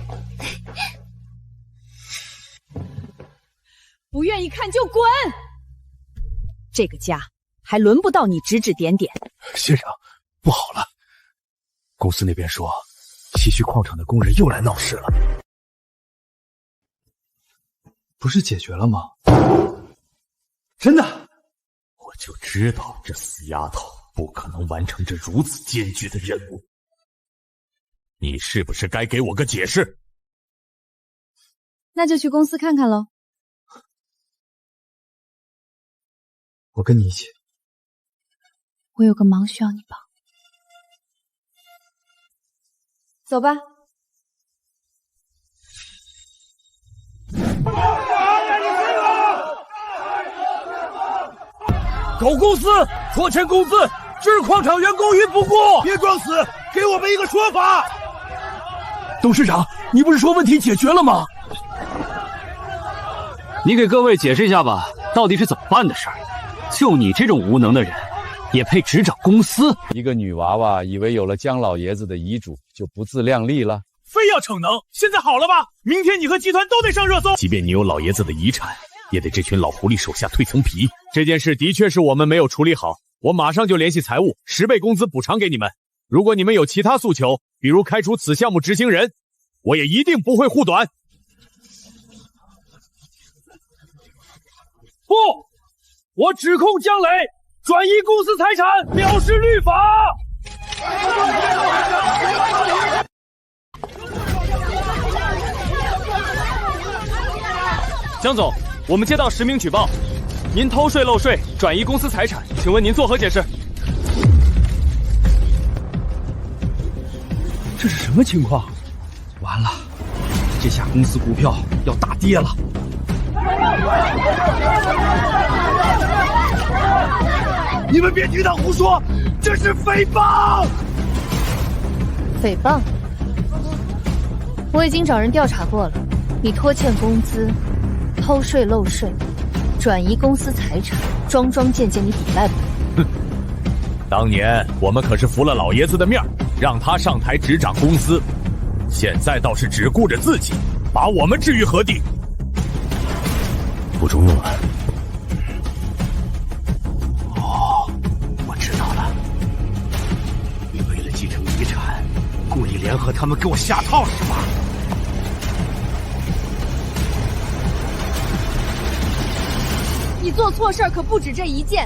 不愿意看就滚！这个家还轮不到你指指点点。先生，不好了，公司那边说西区矿场的工人又来闹事了。不是解决了吗？真的？我就知道这死丫头不可能完成这如此艰巨的任务。你是不是该给我个解释？那就去公司看看喽。我跟你一起。我有个忙需要你帮。走吧。狗公司拖欠工资，致矿场员工运不过。别装死，给我们一个说法。董事长，你不是说问题解决了吗？你给各位解释一下吧，到底是怎么办的事儿？就你这种无能的人，也配执掌公司？一个女娃娃以为有了江老爷子的遗嘱就不自量力了？非要逞能，现在好了吧？明天你和集团都得上热搜。即便你有老爷子的遗产，也得这群老狐狸手下蜕层皮。这件事的确是我们没有处理好，我马上就联系财务，10倍工资补偿给你们。如果你们有其他诉求，比如开除此项目执行人，我也一定不会护短。不，我指控江磊转移公司财产，藐视律法。江总，我们接到10名举报，您偷税漏税，转移公司财产，请问您作何解释？这是什么情况？完了，这下公司股票要大跌了。你们别听他胡说，这是诽谤！诽谤？我已经找人调查过了，你拖欠工资、偷税漏税、转移公司财产，桩桩件件你抵赖不了。哼，当年我们可是服了老爷子的面，让他上台执掌公司，现在倒是只顾着自己，把我们置于何地？不中用了。哦，我知道了，你为了继承遗产，故意联合他们给我下套是吧？你做错事儿可不止这一件，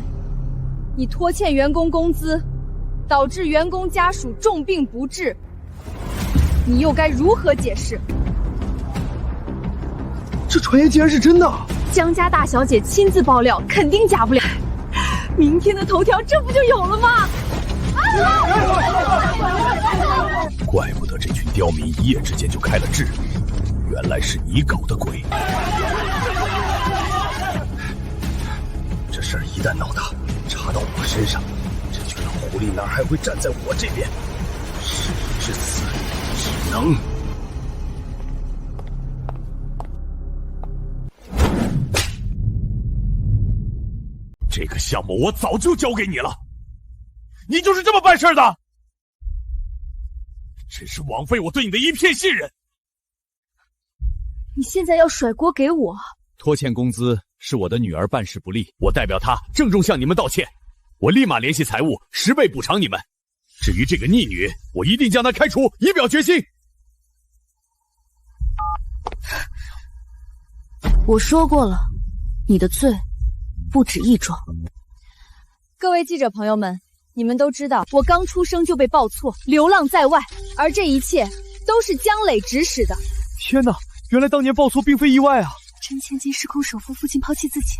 你拖欠员工工资，导致员工家属重病不治，你又该如何解释？这传言竟然是真的！江家大小姐亲自爆料，肯定假不了。明天的头条这不就有了吗？怪不得这群刁民一夜之间就开了智，原来是你搞的鬼。这事儿一旦闹大，查到我身上，这群老狐狸哪还会站在我这边？事已至此，只能……这个项目我早就交给你了，你就是这么办事的？真是枉费我对你的一片信任。你现在要甩锅给我？拖欠工资是我的女儿办事不力，我代表她郑重向你们道歉。我立马联系财务，10倍补偿你们。至于这个逆女，我一定将她开除，以表决心。我说过了，你的罪不止一桩。各位记者朋友们，你们都知道，我刚出生就被报错，流浪在外，而这一切都是江磊指使的。天哪，原来当年报错并非意外啊！真千金失控首富父亲抛弃自己，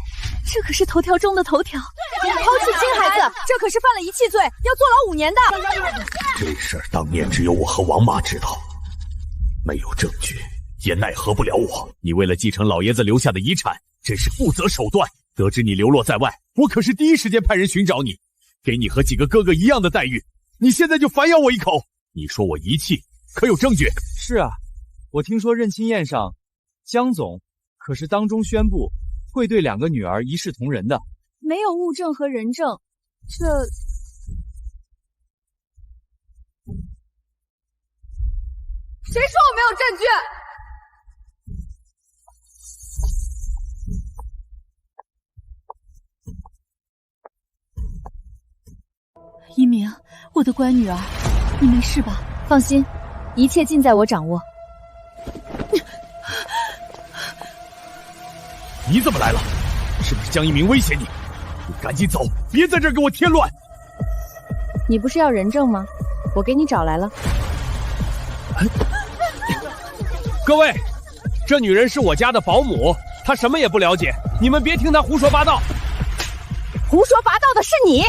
这可是头条中的头条。对弃亲孩子，这可是犯了遗弃罪，要坐牢5年的。这事儿当年只有我和王妈知道，没有证据也奈何不了我。你为了继承老爷子留下的遗产，真是不择手段。得知你流落在外，我可是第一时间派人寻找你，给你和几个哥哥一样的待遇。你现在就反咬我一口，你说我遗弃，可有证据？是啊，我听说认亲宴上，江总可是当中宣布会对2个女儿一视同仁的。没有物证和人证，这……谁说我没有证据？一鸣，我的乖女儿，你没事吧？放心，一切尽在我掌握。你怎么来了？是不是江一鸣威胁你？你赶紧走，别在这儿给我添乱！你不是要人证吗？我给你找来了。各位，这女人是我家的保姆，她什么也不了解，你们别听她胡说八道。胡说八道的是你！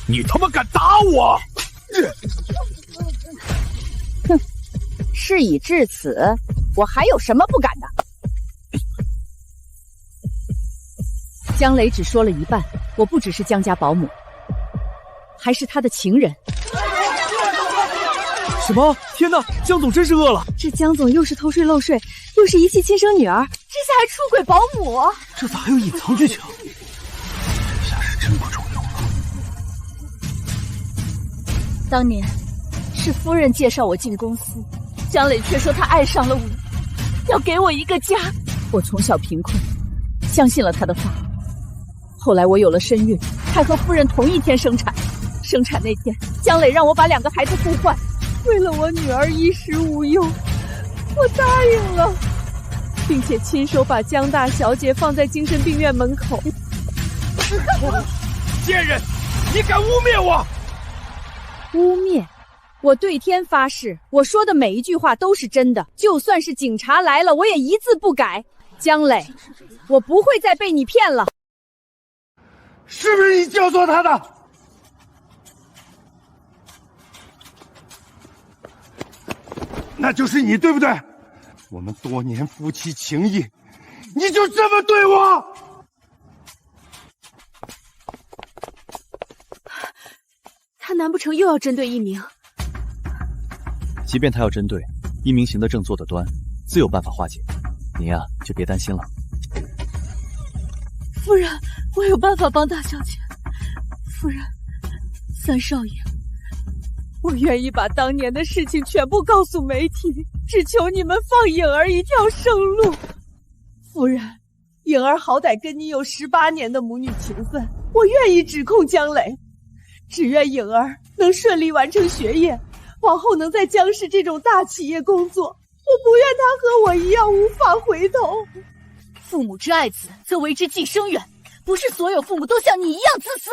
你他妈敢打我！哼，事已至此，我还有什么不敢的？江磊只说了一半，我不只是江家保姆，还是他的情人。什么？天哪！江总真是饿了。这江总又是偷税漏税，又是遗弃亲生女儿，这下还出轨保姆，这咋还有隐藏剧情？这下是真不中用了。当年是夫人介绍我进公司，江磊却说他爱上了我，要给我一个家。我从小贫困，相信了他的话。后来我有了身孕，还和夫人同一天生产。生产那天，江磊让我把2个孩子互换，为了我女儿衣食无忧，我答应了，并且亲手把江大小姐放在精神病院门口。贱人，你敢污蔑我！污蔑？我对天发誓，我说的每一句话都是真的，就算是警察来了，我也一字不改。江磊，我不会再被你骗了。是不是你教唆他的？那就是你，对不对？我们多年夫妻情谊，你就这么对我？他难不成又要针对一鸣？即便他要针对，一鸣行得正坐得端，自有办法化解。你呀，就别担心了。夫人，我有办法帮大小姐。夫人，三少爷，我愿意把当年的事情全部告诉媒体，只求你们放颖儿一条生路。夫人，颖儿好歹跟你有18年的母女情分，我愿意指控江磊，只愿颖儿能顺利完成学业，往后能在江氏这种大企业工作。我不愿她和我一样无法回头。父母之爱子，则为之计深远。不是所有父母都像你一样自私。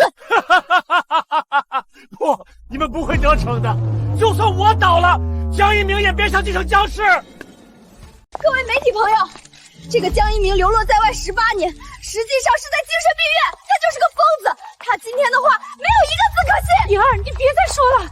不，你们不会得逞的。就算我倒了，江一鸣也别想继承江氏。各位媒体朋友，这个江一鸣流落在外18年，实际上是在精神病院，他就是个疯子。他今天的话没有一个字可信。颖儿，你别再说了，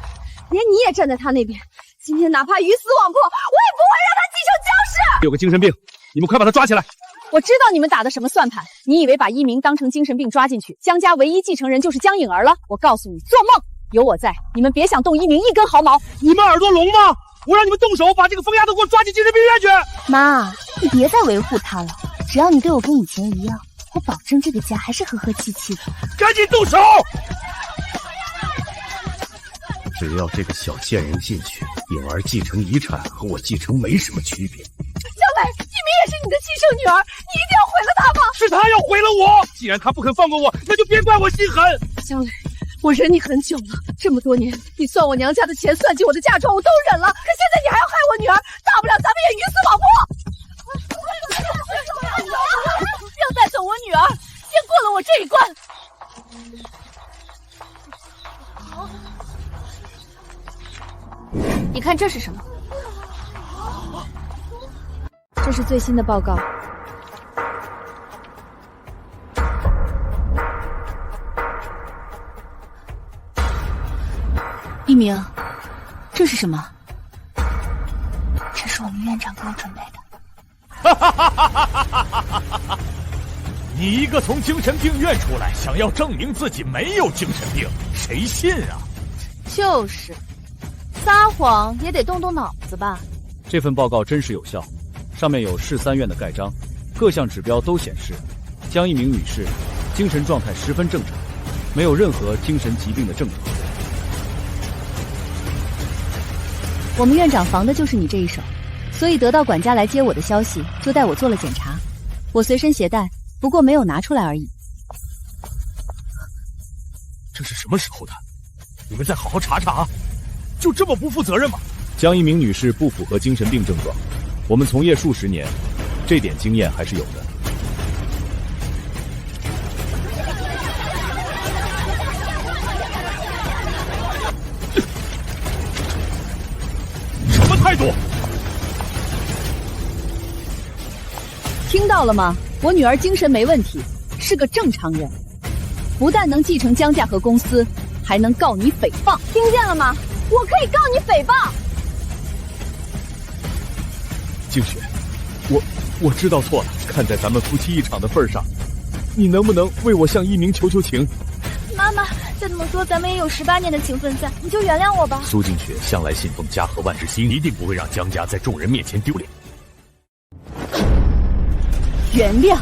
连你也站在他那边。今天哪怕鱼死网破，我也不会让他继承江氏。有个精神病，你们快把他抓起来。我知道你们打的什么算盘，你以为把一鸣当成精神病抓进去，江家唯一继承人就是江颖儿了？我告诉你，做梦！有我在，你们别想动一鸣一根毫毛。你们耳朵聋吗？我让你们动手把这个疯丫头给我抓进精神病院去！妈，你别再维护他了，只要你对我跟以前一样，我保证这个家还是和和气气的。赶紧动手！只要这个小贱人进去，颖儿继承遗产和我继承没什么区别。江磊，一鸣也是你的亲生女儿，你一定要毁了她吗？是她要毁了我！既然她不肯放过我，那就别怪我心狠。江磊，我忍你很久了，这么多年，你算我娘家的钱，算计我的嫁妆，我都忍了。可现在你还要害我女儿，大不了咱们也鱼死网破。不要带走我女儿，先过了我这一关。你看这是什么？这是最新的报告。一鸣，这是什么？这是我们院长给我准备的。你一个从精神病院出来，想要证明自己没有精神病，谁信啊？就是，撒谎也得动动脑子吧。这份报告真实有效，上面有市3院的盖章，各项指标都显示江一鸣女士精神状态十分正常，没有任何精神疾病的症状。我们院长防的就是你这一手，所以得到管家来接我的消息，就带我做了检查。我随身携带，不过没有拿出来而已。这是什么时候的？你们再好好查查，就这么不负责任吗？江一鸣女士不符合精神病症状，我们从业数十年，这点经验还是有的。什么态度？听到了吗？我女儿精神没问题，是个正常人，不但能继承江家和公司，还能告你诽谤。听见了吗？我可以告你诽谤。静雪，我知道错了，看在咱们夫妻一场的份上，你能不能为我向一鸣求求情？妈妈，再这么说，咱们也有18年的情分在，你就原谅我吧。苏静雪向来信奉家和万事兴，一定不会让江家在众人面前丢脸。原谅？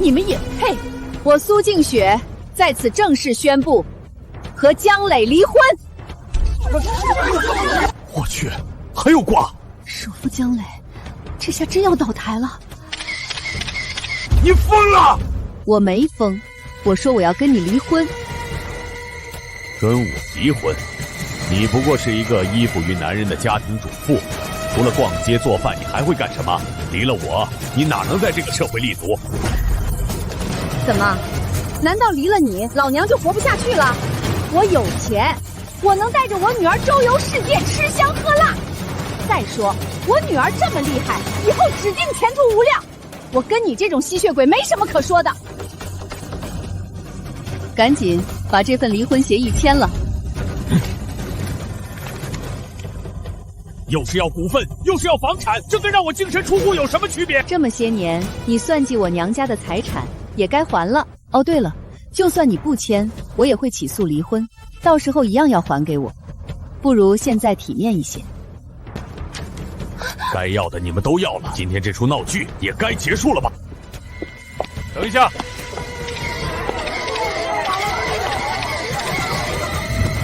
你们也配？我苏静雪在此正式宣布，和江磊离婚。我去，还有瓜！首富江磊，这下真要倒台了。你疯了！我没疯，我说我要跟你离婚。跟我离婚？你不过是一个依附于男人的家庭主妇，除了逛街做饭，你还会干什么？离了我，你哪能在这个社会立足？怎么？难道离了你，老娘就活不下去了？我有钱，我能带着我女儿周游世界，吃香喝辣。再说，我女儿这么厉害，以后指定前途无量。我跟你这种吸血鬼没什么可说的。赶紧把这份离婚协议签了。又是要股份，又是要房产，这跟让我净身出户有什么区别？这么些年，你算计我娘家的财产，也该还了。哦，对了，就算你不签，我也会起诉离婚，到时候一样要还给我。不如现在体面一些。该要的你们都要了，今天这出闹剧也该结束了吧？等一下，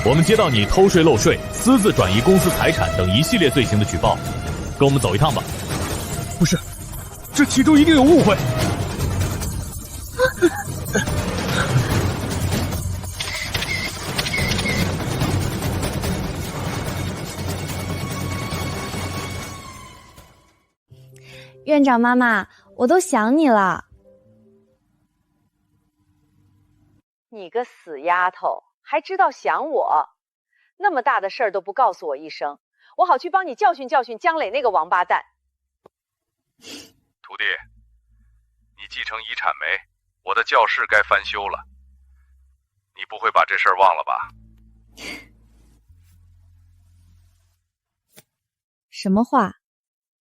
我们接到你偷税漏税、私自转移公司财产等一系列罪行的举报，跟我们走一趟吧。不是，这其中一定有误会。院长妈妈，我都想你了。你个死丫头，还知道想我？那么大的事儿都不告诉我一声，我好去帮你教训教训江磊那个王八蛋。徒弟，你继承遗产没？我的教室该翻修了，你不会把这事儿忘了吧？什么话？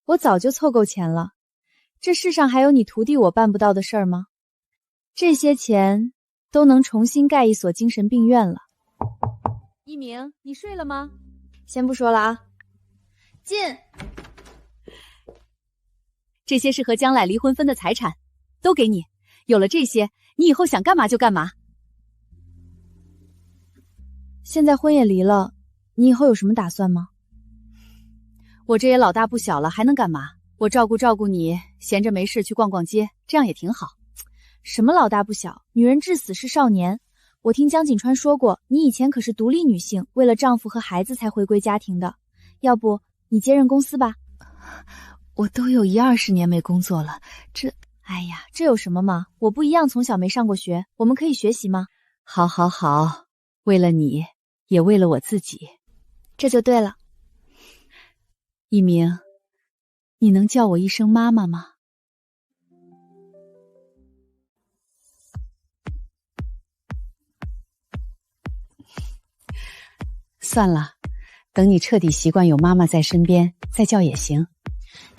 我早就凑够钱了。这世上还有你徒弟我办不到的事儿吗？这些钱都能重新盖一所精神病院了。一鸣，你睡了吗？先不说了啊。进。这些是和江磊离婚分的财产，都给你。有了这些，你以后想干嘛就干嘛。现在婚也离了，你以后有什么打算吗？我这也老大不小了，还能干嘛？我照顾照顾你，闲着没事去逛逛街，这样也挺好。什么老大不小，女人至死是少年。我听江锦川说过，你以前可是独立女性，为了丈夫和孩子才回归家庭的。要不你接任公司吧？我都有10-20年没工作了，哎呀，这有什么嘛？我不一样，从小没上过学，我们可以学习吗？好，好，好，为了你，也为了我自己，这就对了。一鸣，你能叫我一声妈妈吗？算了，等你彻底习惯有妈妈在身边，再叫也行。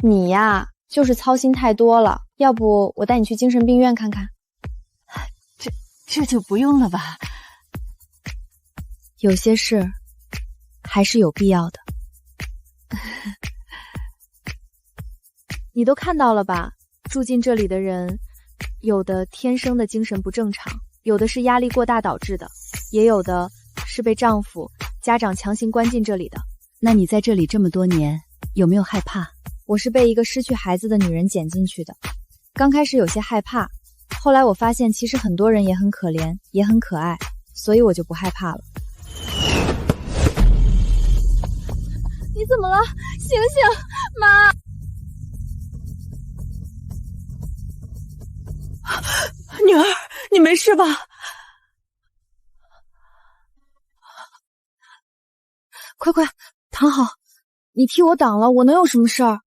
你呀，就是操心太多了。要不我带你去精神病院看看？这就不用了吧？有些事还是有必要的。你都看到了吧？住进这里的人，有的天生的精神不正常，有的是压力过大导致的，也有的是被丈夫、家长强行关进这里的。那你在这里这么多年，有没有害怕？我是被一个失去孩子的女人捡进去的，刚开始有些害怕，后来我发现其实很多人也很可怜，也很可爱，所以我就不害怕了。你怎么了？醒醒，妈！女儿，你没事吧？快快躺好，你替我挡了，我能有什么事儿？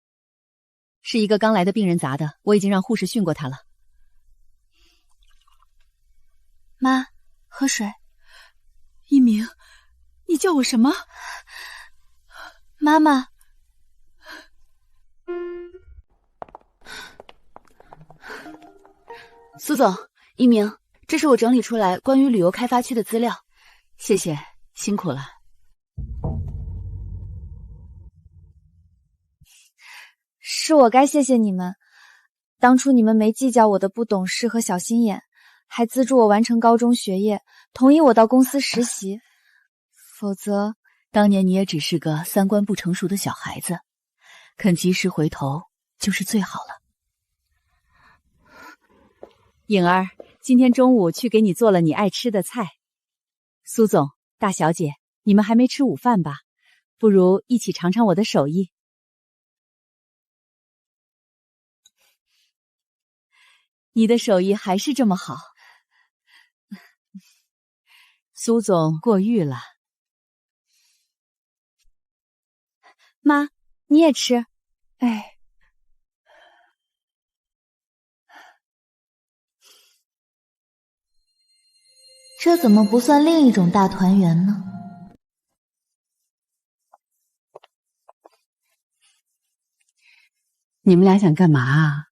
是一个刚来的病人砸的，我已经让护士训过他了。妈，喝水。一鸣，你叫我什么？妈妈。苏总，一鸣，这是我整理出来关于旅游开发区的资料。谢谢，辛苦了。是我该谢谢你们，当初你们没计较我的不懂事和小心眼，还资助我完成高中学业，同意我到公司实习。否则，当年你也只是个三观不成熟的小孩子，肯及时回头就是最好了。颖儿，今天中午去给你做了你爱吃的菜。苏总、大小姐，你们还没吃午饭吧？不如一起尝尝我的手艺。你的手艺还是这么好。苏总过誉了。妈，你也吃。哎，这怎么不算另一种大团圆呢？你们俩想干嘛啊？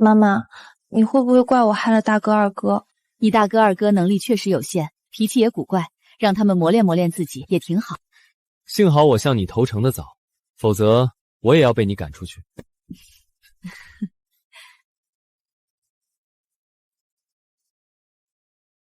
妈妈，你会不会怪我害了大哥二哥？你大哥二哥能力确实有限，脾气也古怪，让他们磨练磨练自己也挺好。幸好我向你投诚的早，否则我也要被你赶出去。